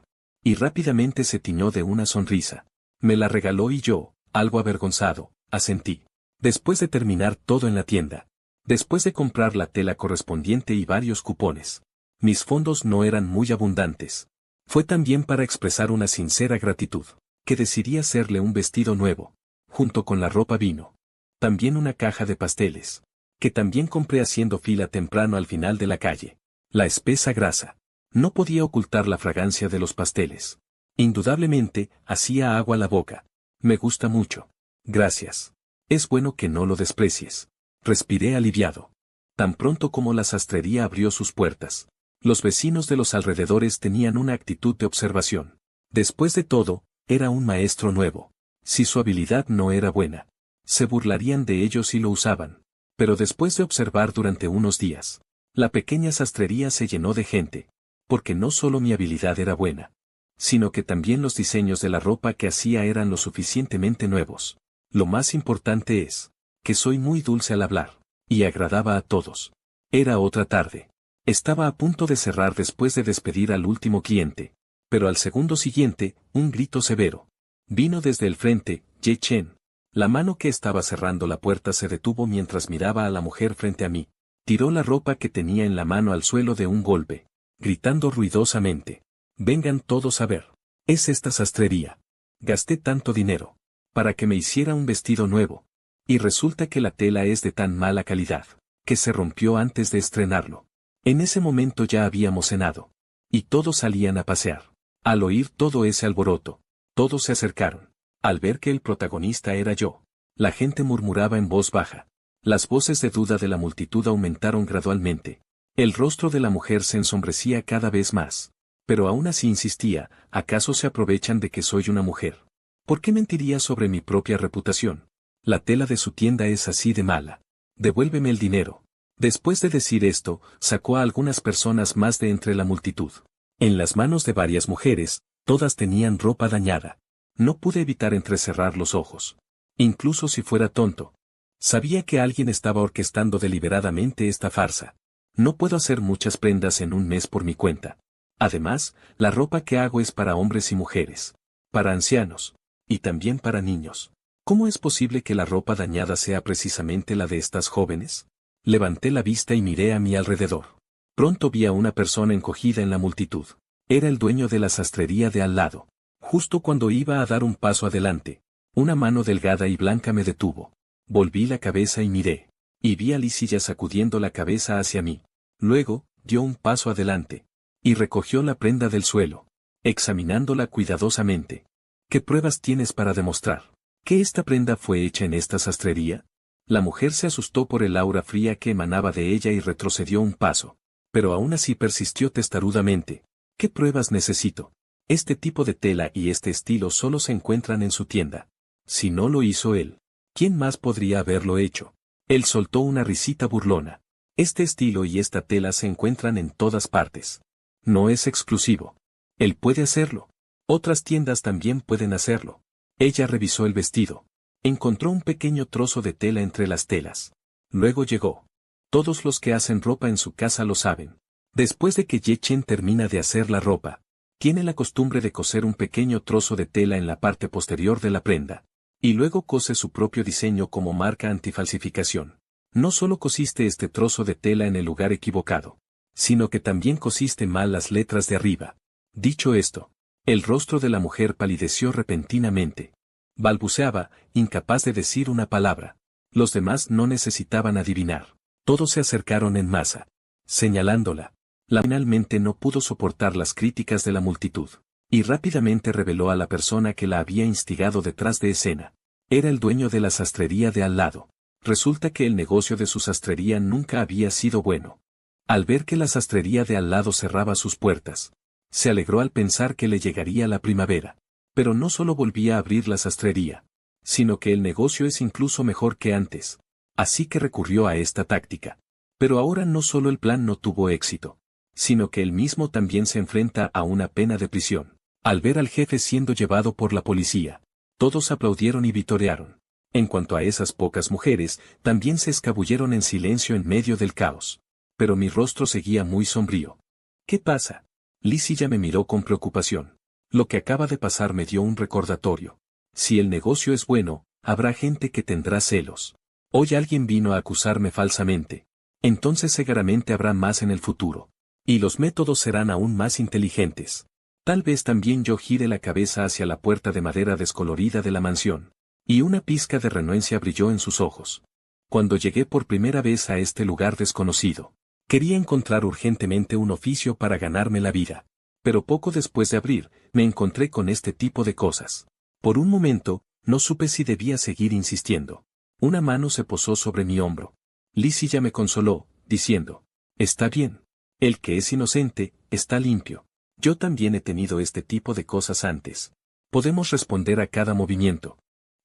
Y rápidamente se tiñó de una sonrisa. Me la regaló y yo, algo avergonzado, asentí. Después de terminar todo en la tienda, después de comprar la tela correspondiente y varios cupones, mis fondos no eran muy abundantes. Fue también para expresar una sincera gratitud, que decidí hacerle un vestido nuevo. Junto con la ropa vino también una caja de pasteles, que también compré haciendo fila temprano al final de la calle. La espesa grasa no podía ocultar la fragancia de los pasteles. Indudablemente, hacía agua la boca. Me gusta mucho. Gracias. Es bueno que no lo desprecies. Respiré aliviado. Tan pronto como la sastrería abrió sus puertas, los vecinos de los alrededores tenían una actitud de observación. Después de todo, era un maestro nuevo. Si su habilidad no era buena, se burlarían de ellos si lo usaban. Pero después de observar durante unos días, la pequeña sastrería se llenó de gente, porque no solo mi habilidad era buena, sino que también los diseños de la ropa que hacía eran lo suficientemente nuevos. Lo más importante es, que soy muy dulce al hablar, y agradaba a todos. Era otra tarde. Estaba a punto de cerrar después de despedir al último cliente, pero al segundo siguiente, un grito severo vino desde el frente. Ye Chen. La mano que estaba cerrando la puerta se detuvo mientras miraba a la mujer frente a mí. Tiró la ropa que tenía en la mano al suelo de un golpe, gritando ruidosamente: «Vengan todos a ver. Es esta sastrería. Gasté tanto dinero para que me hiciera un vestido nuevo, y resulta que la tela es de tan mala calidad, que se rompió antes de estrenarlo». En ese momento ya habíamos cenado, y todos salían a pasear. Al oír todo ese alboroto, todos se acercaron. Al ver que el protagonista era yo, la gente murmuraba en voz baja. Las voces de duda de la multitud aumentaron gradualmente. El rostro de la mujer se ensombrecía cada vez más. Pero aún así insistía: ¿acaso se aprovechan de que soy una mujer? ¿Por qué mentiría sobre mi propia reputación? La tela de su tienda es así de mala. Devuélveme el dinero. Después de decir esto, sacó a algunas personas más de entre la multitud. En las manos de varias mujeres, todas tenían ropa dañada. No pude evitar entrecerrar los ojos. Incluso si fuera tonto, sabía que alguien estaba orquestando deliberadamente esta farsa. No puedo hacer muchas prendas en un mes por mi cuenta. Además, la ropa que hago es para hombres y mujeres, para ancianos, y también para niños. ¿Cómo es posible que la ropa dañada sea precisamente la de estas jóvenes? Levanté la vista y miré a mi alrededor. Pronto vi a una persona encogida en la multitud. Era el dueño de la sastrería de al lado. Justo cuando iba a dar un paso adelante, una mano delgada y blanca me detuvo. Volví la cabeza y miré, y vi a Lisilla sacudiendo la cabeza hacia mí. Luego, dio un paso adelante, y recogió la prenda del suelo, examinándola cuidadosamente. ¿Qué pruebas tienes para demostrar que esta prenda fue hecha en esta sastrería? La mujer se asustó por el aura fría que emanaba de ella y retrocedió un paso, pero aún así persistió testarudamente. ¿Qué pruebas necesito? Este tipo de tela y este estilo solo se encuentran en su tienda. Si no lo hizo él, ¿quién más podría haberlo hecho? Él soltó una risita burlona. Este estilo y esta tela se encuentran en todas partes. No es exclusivo. Él puede hacerlo. Otras tiendas también pueden hacerlo. Ella revisó el vestido. Encontró un pequeño trozo de tela entre las telas. Luego llegó. Todos los que hacen ropa en su casa lo saben. Después de que Ye Chen termina de hacer la ropa, tiene la costumbre de coser un pequeño trozo de tela en la parte posterior de la prenda, y luego cose su propio diseño como marca antifalsificación. No solo cosiste este trozo de tela en el lugar equivocado, sino que también cosiste mal las letras de arriba. Dicho esto, el rostro de la mujer palideció repentinamente. Balbuceaba, incapaz de decir una palabra. Los demás no necesitaban adivinar. Todos se acercaron en masa, señalándola. La finalmente no pudo soportar las críticas de la multitud, y rápidamente reveló a la persona que la había instigado detrás de escena. Era el dueño de la sastrería de al lado. Resulta que el negocio de su sastrería nunca había sido bueno. Al ver que la sastrería de al lado cerraba sus puertas, se alegró al pensar que le llegaría la primavera. Pero no solo volvía a abrir la sastrería, sino que el negocio es incluso mejor que antes. Así que recurrió a esta táctica. Pero ahora no solo el plan no tuvo éxito, sino que él mismo también se enfrenta a una pena de prisión. Al ver al jefe siendo llevado por la policía, todos aplaudieron y vitorearon. En cuanto a esas pocas mujeres, también se escabulleron en silencio en medio del caos. Pero mi rostro seguía muy sombrío. ¿Qué pasa? Lizzie ya me miró con preocupación. Lo que acaba de pasar me dio un recordatorio. Si el negocio es bueno, habrá gente que tendrá celos. Hoy alguien vino a acusarme falsamente. Entonces seguramente habrá más en el futuro. Y los métodos serán aún más inteligentes. Tal vez también yo gire la cabeza hacia la puerta de madera descolorida de la mansión. Y una pizca de renuencia brilló en sus ojos. Cuando llegué por primera vez a este lugar desconocido, quería encontrar urgentemente un oficio para ganarme la vida. Pero poco después de abrir, me encontré con este tipo de cosas. Por un momento, no supe si debía seguir insistiendo. Una mano se posó sobre mi hombro. Lizzie ya me consoló, diciendo: está bien. El que es inocente, está limpio. Yo también he tenido este tipo de cosas antes. Podemos responder a cada movimiento.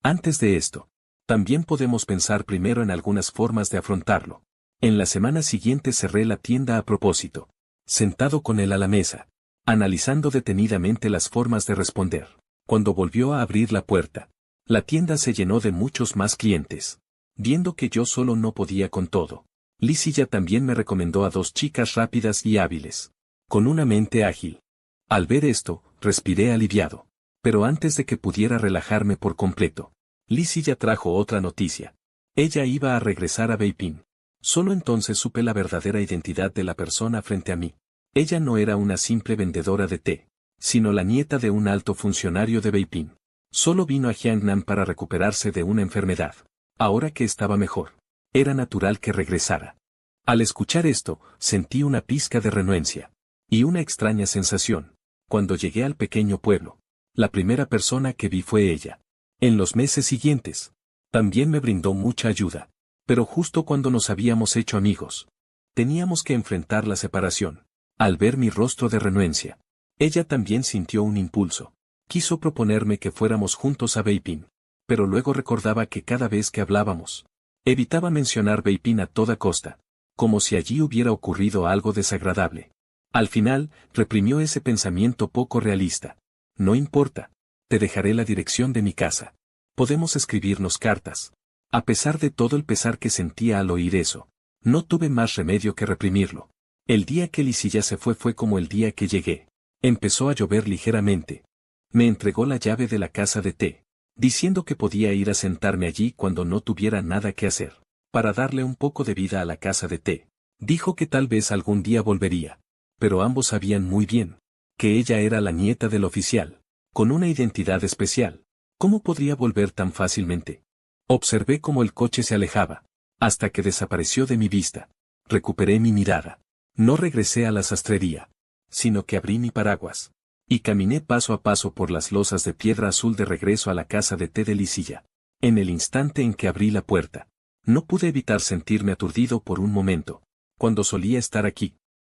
Antes de esto, también podemos pensar primero en algunas formas de afrontarlo. En la semana siguiente cerré la tienda a propósito. Sentado con él a la mesa, analizando detenidamente las formas de responder. Cuando volvió a abrir la puerta, la tienda se llenó de muchos más clientes. Viendo que yo solo no podía con todo, Lizzie ya también me recomendó a 2 chicas rápidas y hábiles, con una mente ágil. Al ver esto, respiré aliviado. Pero antes de que pudiera relajarme por completo, Lizzie ya trajo otra noticia. Ella iba a regresar a Beiping. Solo entonces supe la verdadera identidad de la persona frente a mí. Ella no era una simple vendedora de té, sino la nieta de un alto funcionario de Beiping. Solo vino a Jiangnan para recuperarse de una enfermedad. Ahora que estaba mejor, era natural que regresara. Al escuchar esto, sentí una pizca de renuencia. Y una extraña sensación. Cuando llegué al pequeño pueblo, la primera persona que vi fue ella. En los meses siguientes, también me brindó mucha ayuda. Pero justo cuando nos habíamos hecho amigos, teníamos que enfrentar la separación. Al ver mi rostro de renuencia, ella también sintió un impulso. Quiso proponerme que fuéramos juntos a Beiping. Pero luego recordaba que cada vez que hablábamos, evitaba mencionar Beiping a toda costa, como si allí hubiera ocurrido algo desagradable. Al final, reprimió ese pensamiento poco realista. No importa, te dejaré la dirección de mi casa. Podemos escribirnos cartas. A pesar de todo el pesar que sentía al oír eso, no tuve más remedio que reprimirlo. El día que Lizzie se fue como el día que llegué. Empezó a llover ligeramente. Me entregó la llave de la casa de té, diciendo que podía ir a sentarme allí cuando no tuviera nada que hacer, para darle un poco de vida a la casa de té. Dijo que tal vez algún día volvería, pero ambos sabían muy bien que ella era la nieta del oficial, con una identidad especial. ¿Cómo podría volver tan fácilmente? Observé cómo el coche se alejaba, hasta que desapareció de mi vista. Recuperé mi mirada. No regresé a la sastrería, sino que abrí mi paraguas, y caminé paso a paso por las losas de piedra azul de regreso a la casa de té de Lizzie. En el instante en que abrí la puerta, no pude evitar sentirme aturdido por un momento. Cuando solía estar aquí,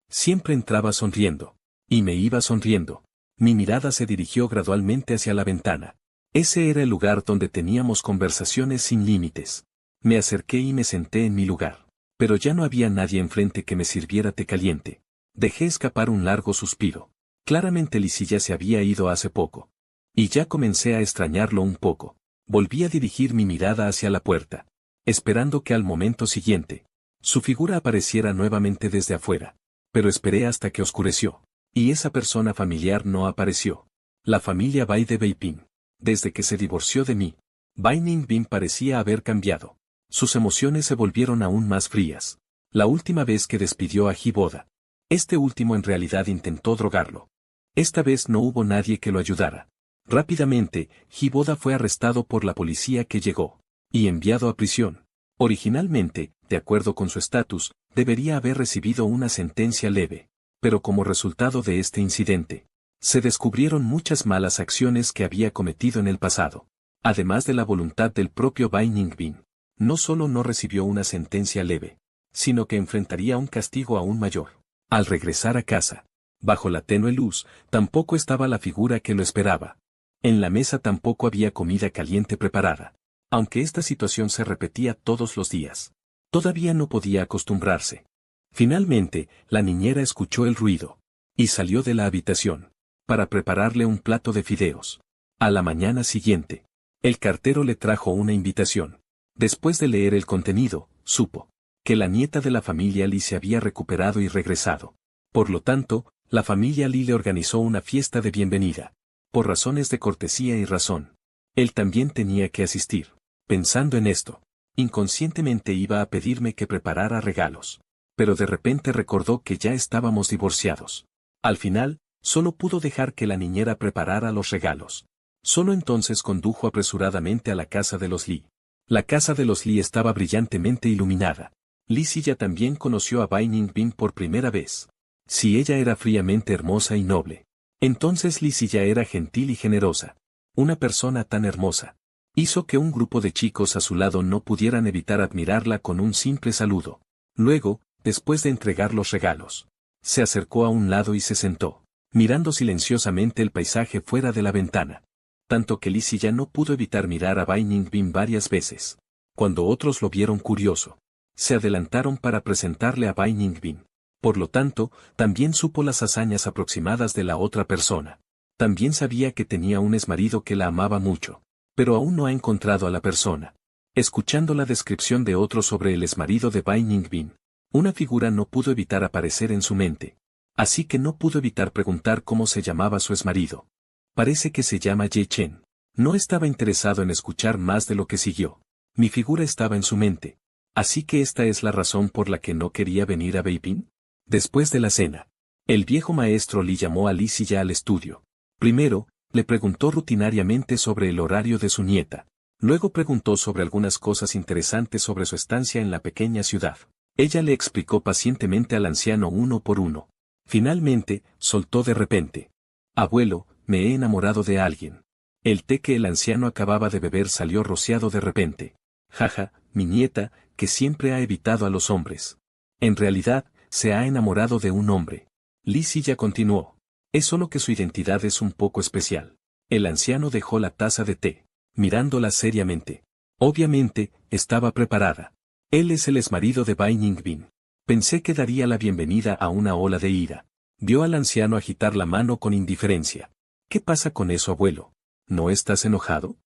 siempre entraba sonriendo, y me iba sonriendo. Mi mirada se dirigió gradualmente hacia la ventana. Ese era el lugar donde teníamos conversaciones sin límites. Me acerqué y me senté en mi lugar. Pero ya no había nadie enfrente que me sirviera té caliente. Dejé escapar un largo suspiro. Claramente Lizzie se había ido hace poco. Y ya comencé a extrañarlo un poco. Volví a dirigir mi mirada hacia la puerta, esperando que al momento siguiente, su figura apareciera nuevamente desde afuera. Pero esperé hasta que oscureció. Y esa persona familiar no apareció. La familia Bai de Beiping. Desde que se divorció de mí, Bai Ningbin parecía haber cambiado. Sus emociones se volvieron aún más frías. La última vez que despidió a Hiboda, este último en realidad intentó drogarlo. Esta vez no hubo nadie que lo ayudara. Rápidamente, Hiboda fue arrestado por la policía que llegó y enviado a prisión. Originalmente, de acuerdo con su estatus, debería haber recibido una sentencia leve, pero como resultado de este incidente, se descubrieron muchas malas acciones que había cometido en el pasado. Además de la voluntad del propio Bai Ningbin, no solo no recibió una sentencia leve, sino que enfrentaría un castigo aún mayor. Al regresar a casa, bajo la tenue luz, tampoco estaba la figura que lo esperaba. En la mesa tampoco había comida caliente preparada. Aunque esta situación se repetía todos los días, todavía no podía acostumbrarse. Finalmente, la niñera escuchó el ruido y salió de la habitación para prepararle un plato de fideos. A la mañana siguiente, el cartero le trajo una invitación. Después de leer el contenido, supo que la nieta de la familia Lee se había recuperado y regresado. Por lo tanto, la familia Lee le organizó una fiesta de bienvenida. Por razones de cortesía y razón, él también tenía que asistir. Pensando en esto, inconscientemente iba a pedirme que preparara regalos. Pero de repente recordó que ya estábamos divorciados. Al final, solo pudo dejar que la niñera preparara los regalos. Solo entonces condujo apresuradamente a la casa de los Lee. La casa de los Lee estaba brillantemente iluminada. Lee Silla también conoció a Bai Ningbin por primera vez. Si ella era fríamente hermosa y noble, entonces Lee Silla era gentil y generosa. Una persona tan hermosa hizo que un grupo de chicos a su lado no pudieran evitar admirarla con un simple saludo. Luego, después de entregar los regalos, se acercó a un lado y se sentó, mirando silenciosamente el paisaje fuera de la ventana. Tanto que Lee Silla no pudo evitar mirar a Bai Ningbin varias veces. Cuando otros lo vieron curioso, se adelantaron para presentarle a Bai Ningbin. Por lo tanto, también supo las hazañas aproximadas de la otra persona. También sabía que tenía un exmarido que la amaba mucho, pero aún no ha encontrado a la persona. Escuchando la descripción de otro sobre el exmarido de Bai Ningbin, una figura no pudo evitar aparecer en su mente. Así que no pudo evitar preguntar cómo se llamaba su exmarido. Parece que se llama Ye Chen. No estaba interesado en escuchar más de lo que siguió. Mi figura estaba en su mente. Así que esta es la razón por la que no quería venir a Beiping. Después de la cena, el viejo maestro Lee llamó a Lee Silla al estudio. Primero, le preguntó rutinariamente sobre el horario de su nieta. Luego preguntó sobre algunas cosas interesantes sobre su estancia en la pequeña ciudad. Ella le explicó pacientemente al anciano uno por uno. Finalmente, soltó de repente: «Abuelo, me he enamorado de alguien». El té que el anciano acababa de beber salió rociado de repente. «Jaja, mi nieta, que siempre ha evitado a los hombres. En realidad, se ha enamorado de un hombre». Lee Silla continuó: «Es solo que su identidad es un poco especial». El anciano dejó la taza de té, mirándola seriamente. Obviamente, estaba preparada. Él es el exmarido de Bai Ningbin. Pensé que daría la bienvenida a una ola de ira. Vio al anciano agitar la mano con indiferencia. «¿Qué pasa con eso, abuelo? ¿No estás enojado?»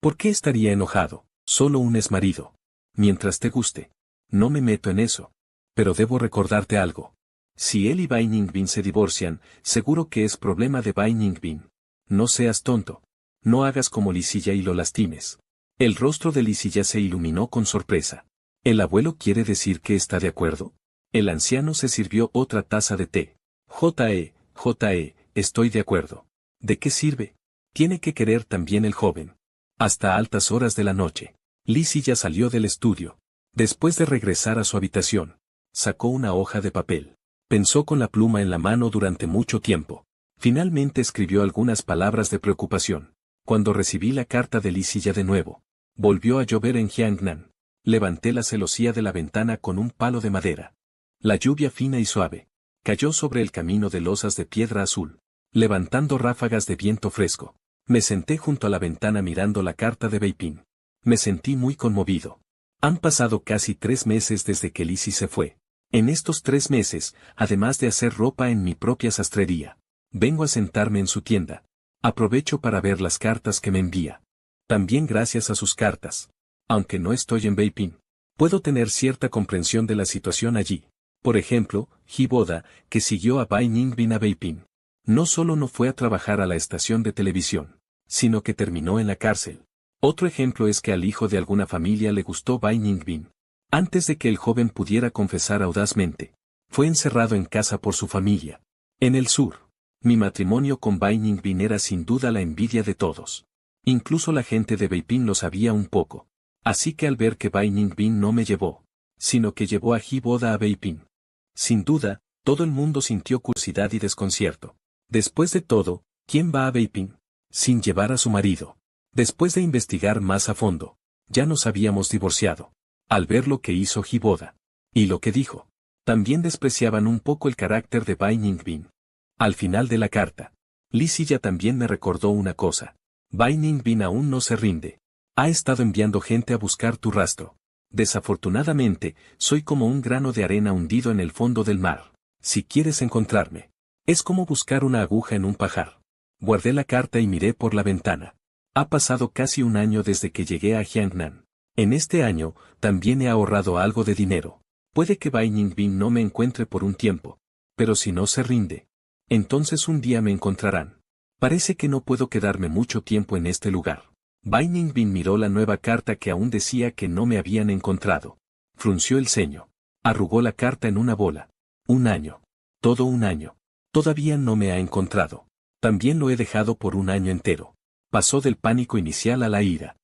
«¿Por qué estaría enojado? Solo un exmarido. Mientras te guste. No me meto en eso. Pero debo recordarte algo. Si él y Bai Ningbin se divorcian, seguro que es problema de Bai Ningbin. No seas tonto. No hagas como Lee Silla y lo lastimes». El rostro de Lee Silla se iluminó con sorpresa. ¿El abuelo quiere decir que está de acuerdo? El anciano se sirvió otra taza de té. J.E., estoy de acuerdo. ¿De qué sirve? Tiene que querer también el joven. Hasta altas horas de la noche, Lee Silla salió del estudio. Después de regresar a su habitación, sacó una hoja de papel. Pensó con la pluma en la mano durante mucho tiempo. Finalmente escribió algunas palabras de preocupación. Cuando recibí la carta de Lee Silla de nuevo, volvió a llover en Jiangnan. Levanté la celosía de la ventana con un palo de madera. La lluvia fina y suave cayó sobre el camino de losas de piedra azul, levantando ráfagas de viento fresco. Me senté junto a la ventana mirando la carta de Beiping. Me sentí muy conmovido. Han pasado casi 3 meses desde que Lizzie se fue. En estos 3 meses, además de hacer ropa en mi propia sastrería, vengo a sentarme en su tienda. Aprovecho para ver las cartas que me envía. También gracias a sus cartas, aunque no estoy en Beiping, puedo tener cierta comprensión de la situación allí. Por ejemplo, Hiboda, que siguió a Bai Ningbin a Beiping, no solo no fue a trabajar a la estación de televisión, sino que terminó en la cárcel. Otro ejemplo es que al hijo de alguna familia le gustó Bai Ningbin. Antes de que el joven pudiera confesar audazmente, fue encerrado en casa por su familia. En el sur, Mi matrimonio con Bai Ningbin era sin duda la envidia de todos. Incluso la gente de Beiping lo sabía un poco. Así que al ver que Bai Ningbin no me llevó, sino que llevó a Ji Boda a Beiping. Sin duda, todo el mundo sintió curiosidad y desconcierto. Después de todo, ¿quién va a Beiping sin llevar a su marido? Después de investigar más a fondo, ya nos habíamos divorciado. Al ver lo que hizo Ji Boda y lo que dijo, también despreciaban un poco el carácter de Bai Ningbin. Al final de la carta, Li Ziya también me recordó una cosa. Bai Ningbin aún no se rinde. Ha estado enviando gente a buscar tu rastro. Desafortunadamente, soy como un grano de arena hundido en el fondo del mar. Si quieres encontrarme, es como buscar una aguja en un pajar. Guardé la carta y miré por la ventana. Ha pasado casi un año desde que llegué a Jiangnan. En este año, también he ahorrado algo de dinero. Puede que Bai Ningbin no me encuentre por un tiempo. Pero si no se rinde, entonces un día me encontrarán. Parece que no puedo quedarme mucho tiempo en este lugar. Bai Ningbin miró la nueva carta que aún decía que no me habían encontrado. Frunció el ceño. Arrugó la carta en una bola. Un año. Todo un año. Todavía no me ha encontrado. También lo he dejado por un año entero. Pasó del pánico inicial a la ira.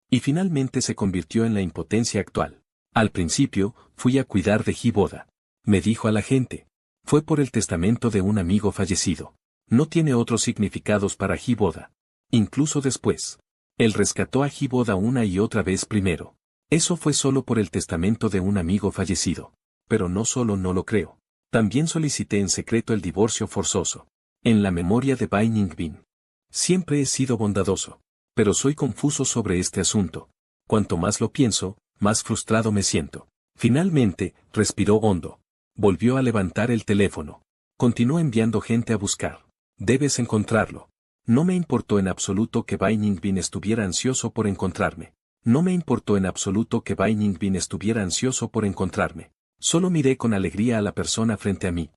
Y finalmente se convirtió en la impotencia actual. Al principio, fui a cuidar de Ji Boda. Me dijo a la gente. Fue por el testamento de un amigo fallecido. No tiene otros significados para Ji Boda. Incluso después. Él rescató a Ji Boda una y otra vez primero. Eso fue solo por el testamento de un amigo fallecido. Pero no solo no lo creo. También solicité en secreto el divorcio forzoso. En la memoria de Bai Ningbin. Siempre he sido bondadoso. Pero soy confuso sobre este asunto. Cuanto más lo pienso, más frustrado me siento. Finalmente, respiró hondo. Volvió a levantar el teléfono. Continuó enviando gente a buscar. Debes encontrarlo. No me importó en absoluto que Bai Ningbin estuviera ansioso por encontrarme. No me importó en absoluto que Bai Ningbin estuviera ansioso por encontrarme. Solo miré con alegría a la persona frente a mí.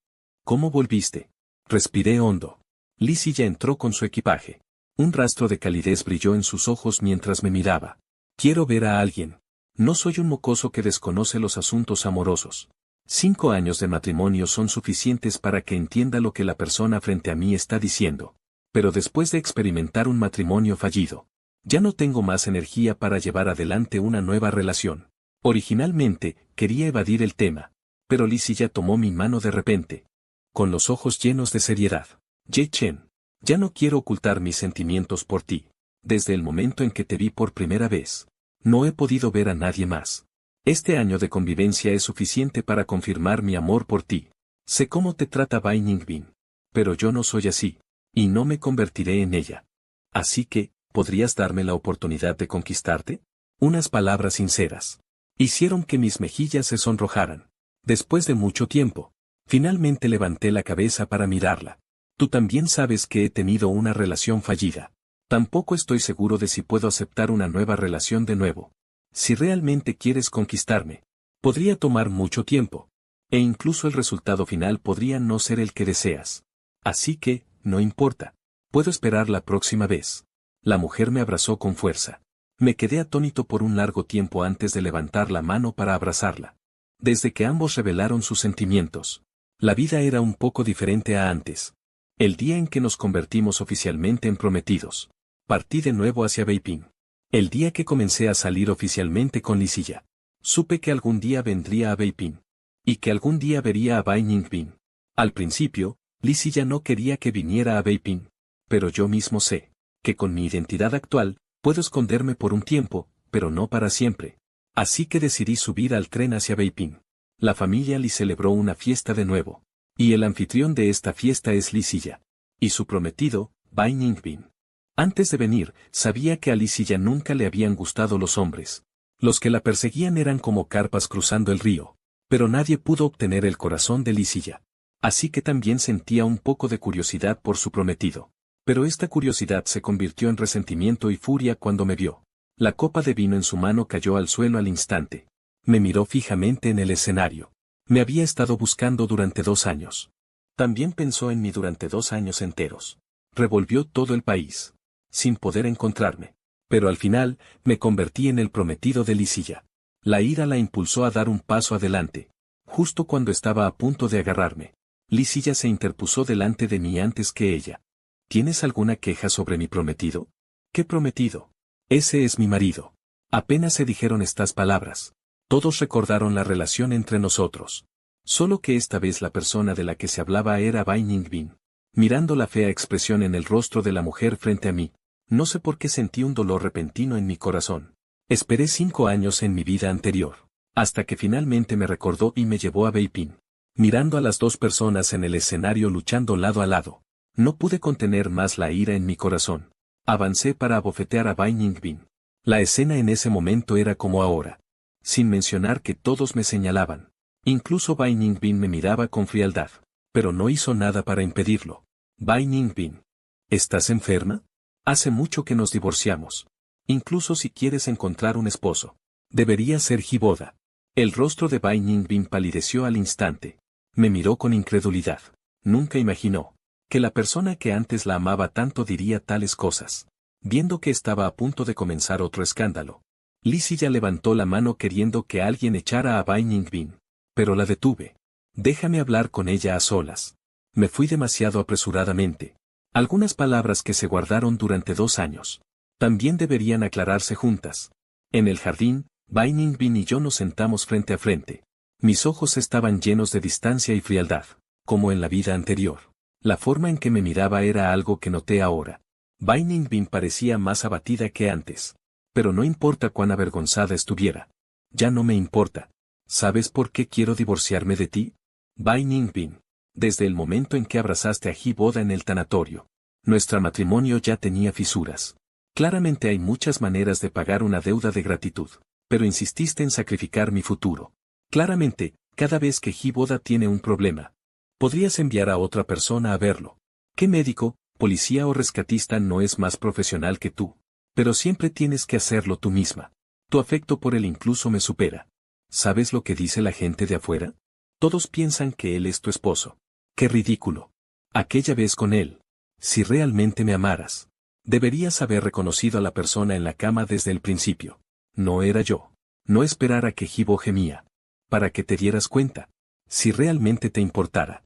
¿Cómo volviste? Respiré hondo. Li Ziya entró con su equipaje. Un rastro de calidez brilló en sus ojos mientras me miraba. Quiero ver a alguien. No soy un mocoso que desconoce los asuntos amorosos. 5 años de matrimonio son suficientes para que entienda lo que la persona frente a mí está diciendo. Pero después de experimentar un matrimonio fallido, ya no tengo más energía para llevar adelante una nueva relación. Originalmente, quería evadir el tema, pero Li Ziya tomó mi mano de repente. Con los ojos llenos de seriedad. Ye Chen, ya no quiero ocultar mis sentimientos por ti. Desde el momento en que te vi por primera vez, no he podido ver a nadie más. Este año de convivencia es suficiente para confirmar mi amor por ti. Sé cómo te trata Bai Ningbin. Pero yo no soy así. Y no me convertiré en ella. Así que, ¿podrías darme la oportunidad de conquistarte? Unas palabras sinceras. Hicieron que mis mejillas se sonrojaran. Después de mucho tiempo, finalmente levanté la cabeza para mirarla. Tú también sabes que he tenido una relación fallida. Tampoco estoy seguro de si puedo aceptar una nueva relación de nuevo. Si realmente quieres conquistarme, podría tomar mucho tiempo. E incluso el resultado final podría no ser el que deseas. Así que, no importa. Puedo esperar la próxima vez. La mujer me abrazó con fuerza. Me quedé atónito por un largo tiempo antes de levantar la mano para abrazarla. Desde que ambos revelaron sus sentimientos, la vida era un poco diferente a antes. El día en que nos convertimos oficialmente en prometidos, partí de nuevo hacia Beiping. El día que comencé a salir oficialmente con Li Ziya, supe que algún día vendría a Beiping. Y que algún día vería a Bai Ningbin. Al principio, Li Ziya no quería que viniera a Beiping. Pero yo mismo sé que con mi identidad actual, puedo esconderme por un tiempo, pero no para siempre. Así que decidí subir al tren hacia Beiping. La familia Li celebró una fiesta de nuevo. Y el anfitrión de esta fiesta es Li Ziya. Y su prometido, Bai Ningbin. Antes de venir, sabía que a Li Ziya nunca le habían gustado los hombres. Los que la perseguían eran como carpas cruzando el río. Pero nadie pudo obtener el corazón de Li Ziya. Así que también sentía un poco de curiosidad por su prometido. Pero esta curiosidad se convirtió en resentimiento y furia cuando me vio. La copa de vino en su mano cayó al suelo al instante. Me miró fijamente en el escenario. Me había estado buscando durante 2 años. También pensó en mí durante 2 años enteros. Revolvió todo el país. Sin poder encontrarme. Pero al final, me convertí en el prometido de Li Ziya. La ira la impulsó a dar un paso adelante. Justo cuando estaba a punto de agarrarme. Lisilla se interpuso delante de mí antes que ella. ¿Tienes alguna queja sobre mi prometido? ¿Qué prometido? Ese es mi marido. Apenas se dijeron estas palabras. Todos recordaron la relación entre nosotros. Solo que esta vez la persona de la que se hablaba era Bai Ningbin. Mirando la fea expresión en el rostro de la mujer frente a mí, no sé por qué sentí un dolor repentino en mi corazón. Esperé 5 años en mi vida anterior, hasta que finalmente me recordó y me llevó a Beiping. Mirando a las dos personas en el escenario luchando lado a lado, no pude contener más la ira en mi corazón. Avancé para abofetear a Bai Ningbin. La escena en ese momento era como ahora. Sin mencionar que todos me señalaban. Incluso Bai Ningbin me miraba con frialdad, pero no hizo nada para impedirlo. Bai Ningbin. ¿Estás enferma? Hace mucho que nos divorciamos. Incluso si quieres encontrar un esposo, debería ser Hiboda. El rostro de Bai Ningbin palideció al instante. Me miró con incredulidad. Nunca imaginó que la persona que antes la amaba tanto diría tales cosas. Viendo que estaba a punto de comenzar otro escándalo, Lisilla levantó la mano queriendo que alguien echara a Bai Ningbin. Pero la detuve. Déjame hablar con ella a solas. Me fui demasiado apresuradamente. Algunas palabras que se guardaron durante 2 años. También deberían aclararse juntas. En el jardín, Bai Ningbin y yo nos sentamos frente a frente. Mis ojos estaban llenos de distancia y frialdad, como en la vida anterior. La forma en que me miraba era algo que noté ahora. Bai Ningbin parecía más abatida que antes. Pero no importa cuán avergonzada estuviera. Ya no me importa. ¿Sabes por qué quiero divorciarme de ti? Bai Ningbin. Desde el momento en que abrazaste a Hiboda en el tanatorio. Nuestro matrimonio ya tenía fisuras. Claramente hay muchas maneras de pagar una deuda de gratitud, pero insististe en sacrificar mi futuro. Claramente, cada vez que Hiboda tiene un problema, podrías enviar a otra persona a verlo. ¿Qué médico, policía o rescatista no es más profesional que tú? Pero siempre tienes que hacerlo tú misma. Tu afecto por él incluso me supera. ¿Sabes lo que dice la gente de afuera? Todos piensan que él es tu esposo. ¡Qué ridículo! Aquella vez con él. Si realmente me amaras, deberías haber reconocido a la persona en la cama desde el principio. No era yo. No esperar a que Hibo gemía. Para que te dieras cuenta. Si realmente te importara.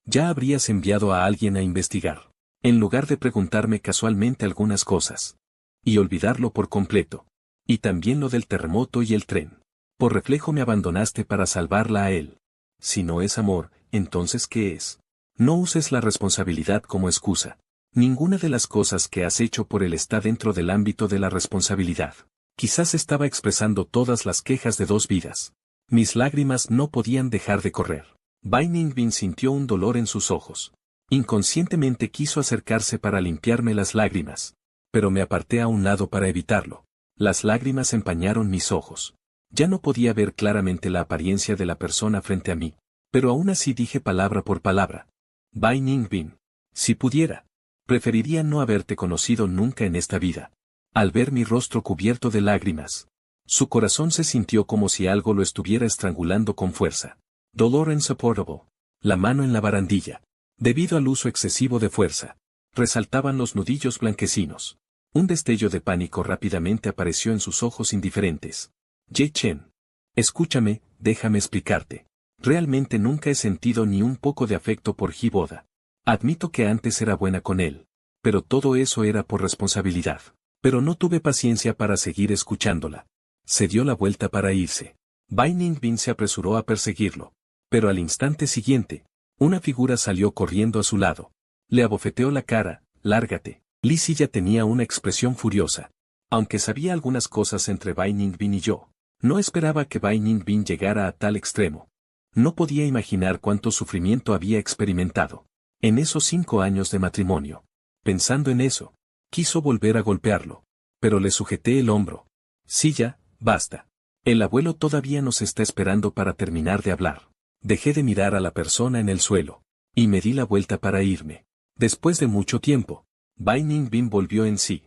Ya habrías enviado a alguien a investigar, en lugar de preguntarme casualmente algunas cosas. Y olvidarlo por completo. Y también lo del terremoto y el tren. Por reflejo me abandonaste para salvarla a él. Si no es amor, entonces ¿qué es? No uses la responsabilidad como excusa. Ninguna de las cosas que has hecho por él está dentro del ámbito de la responsabilidad. Quizás estaba expresando todas las quejas de 2 vidas. Mis lágrimas no podían dejar de correr. Bai Ningbin sintió un dolor en sus ojos. Inconscientemente quiso acercarse para limpiarme las lágrimas. Pero me aparté a un lado para evitarlo. Las lágrimas empañaron mis ojos. Ya no podía ver claramente la apariencia de la persona frente a mí, pero aún así dije palabra por palabra. Bai Ningbin. Si pudiera, preferiría no haberte conocido nunca en esta vida. Al ver mi rostro cubierto de lágrimas, su corazón se sintió como si algo lo estuviera estrangulando con fuerza. Dolor insupportable. La mano en la barandilla. Debido al uso excesivo de fuerza, resaltaban los nudillos blanquecinos. Un destello de pánico rápidamente apareció en sus ojos indiferentes. Ye Chen. Escúchame, déjame explicarte. Realmente nunca he sentido ni un poco de afecto por Hiboda. Admito que antes era buena con él, pero todo eso era por responsabilidad. Pero no tuve paciencia para seguir escuchándola. Se dio la vuelta para irse. Bai Ningbin se apresuró a perseguirlo. Pero al instante siguiente, una figura salió corriendo a su lado. Le abofeteó la cara. Lárgate. Lisilla tenía una expresión furiosa. Aunque sabía algunas cosas entre Bai Ningbin y yo, no esperaba que Bai Ningbin llegara a tal extremo. No podía imaginar cuánto sufrimiento había experimentado en esos 5 años de matrimonio. Pensando en eso, quiso volver a golpearlo, pero le sujeté el hombro. Sí, ya, basta. El abuelo todavía nos está esperando para terminar de hablar. Dejé de mirar a la persona en el suelo, y me di la vuelta para irme. Después de mucho tiempo, Bai Ningbin volvió en sí.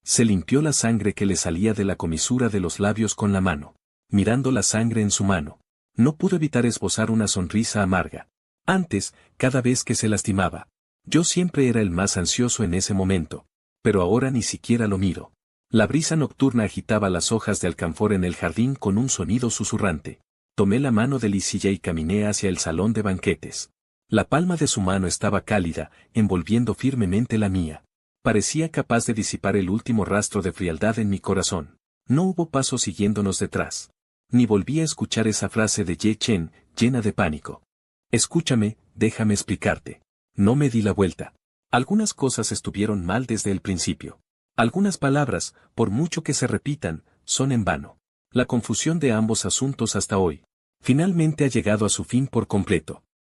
Se limpió la sangre que le salía de la comisura de los labios con la mano. Mirando la sangre en su mano, no pudo evitar esbozar una sonrisa amarga. Antes, cada vez que se lastimaba, yo siempre era el más ansioso en ese momento, pero ahora ni siquiera lo miro. La brisa nocturna agitaba las hojas de alcanfor en el jardín con un sonido susurrante. Tomé la mano de Lisilla y caminé hacia el salón de banquetes. La palma de su mano estaba cálida, envolviendo firmemente la mía. Parecía capaz de disipar el último rastro de frialdad en mi corazón. No hubo pasos siguiéndonos detrás. Ni volví a escuchar esa frase de Ye Chen, llena de pánico. Escúchame, déjame explicarte. No me di la vuelta. Algunas cosas estuvieron mal desde el principio. Algunas palabras, por mucho que se repitan, son en vano. La confusión de ambos asuntos hasta hoy. Finalmente ha llegado a su fin por completo.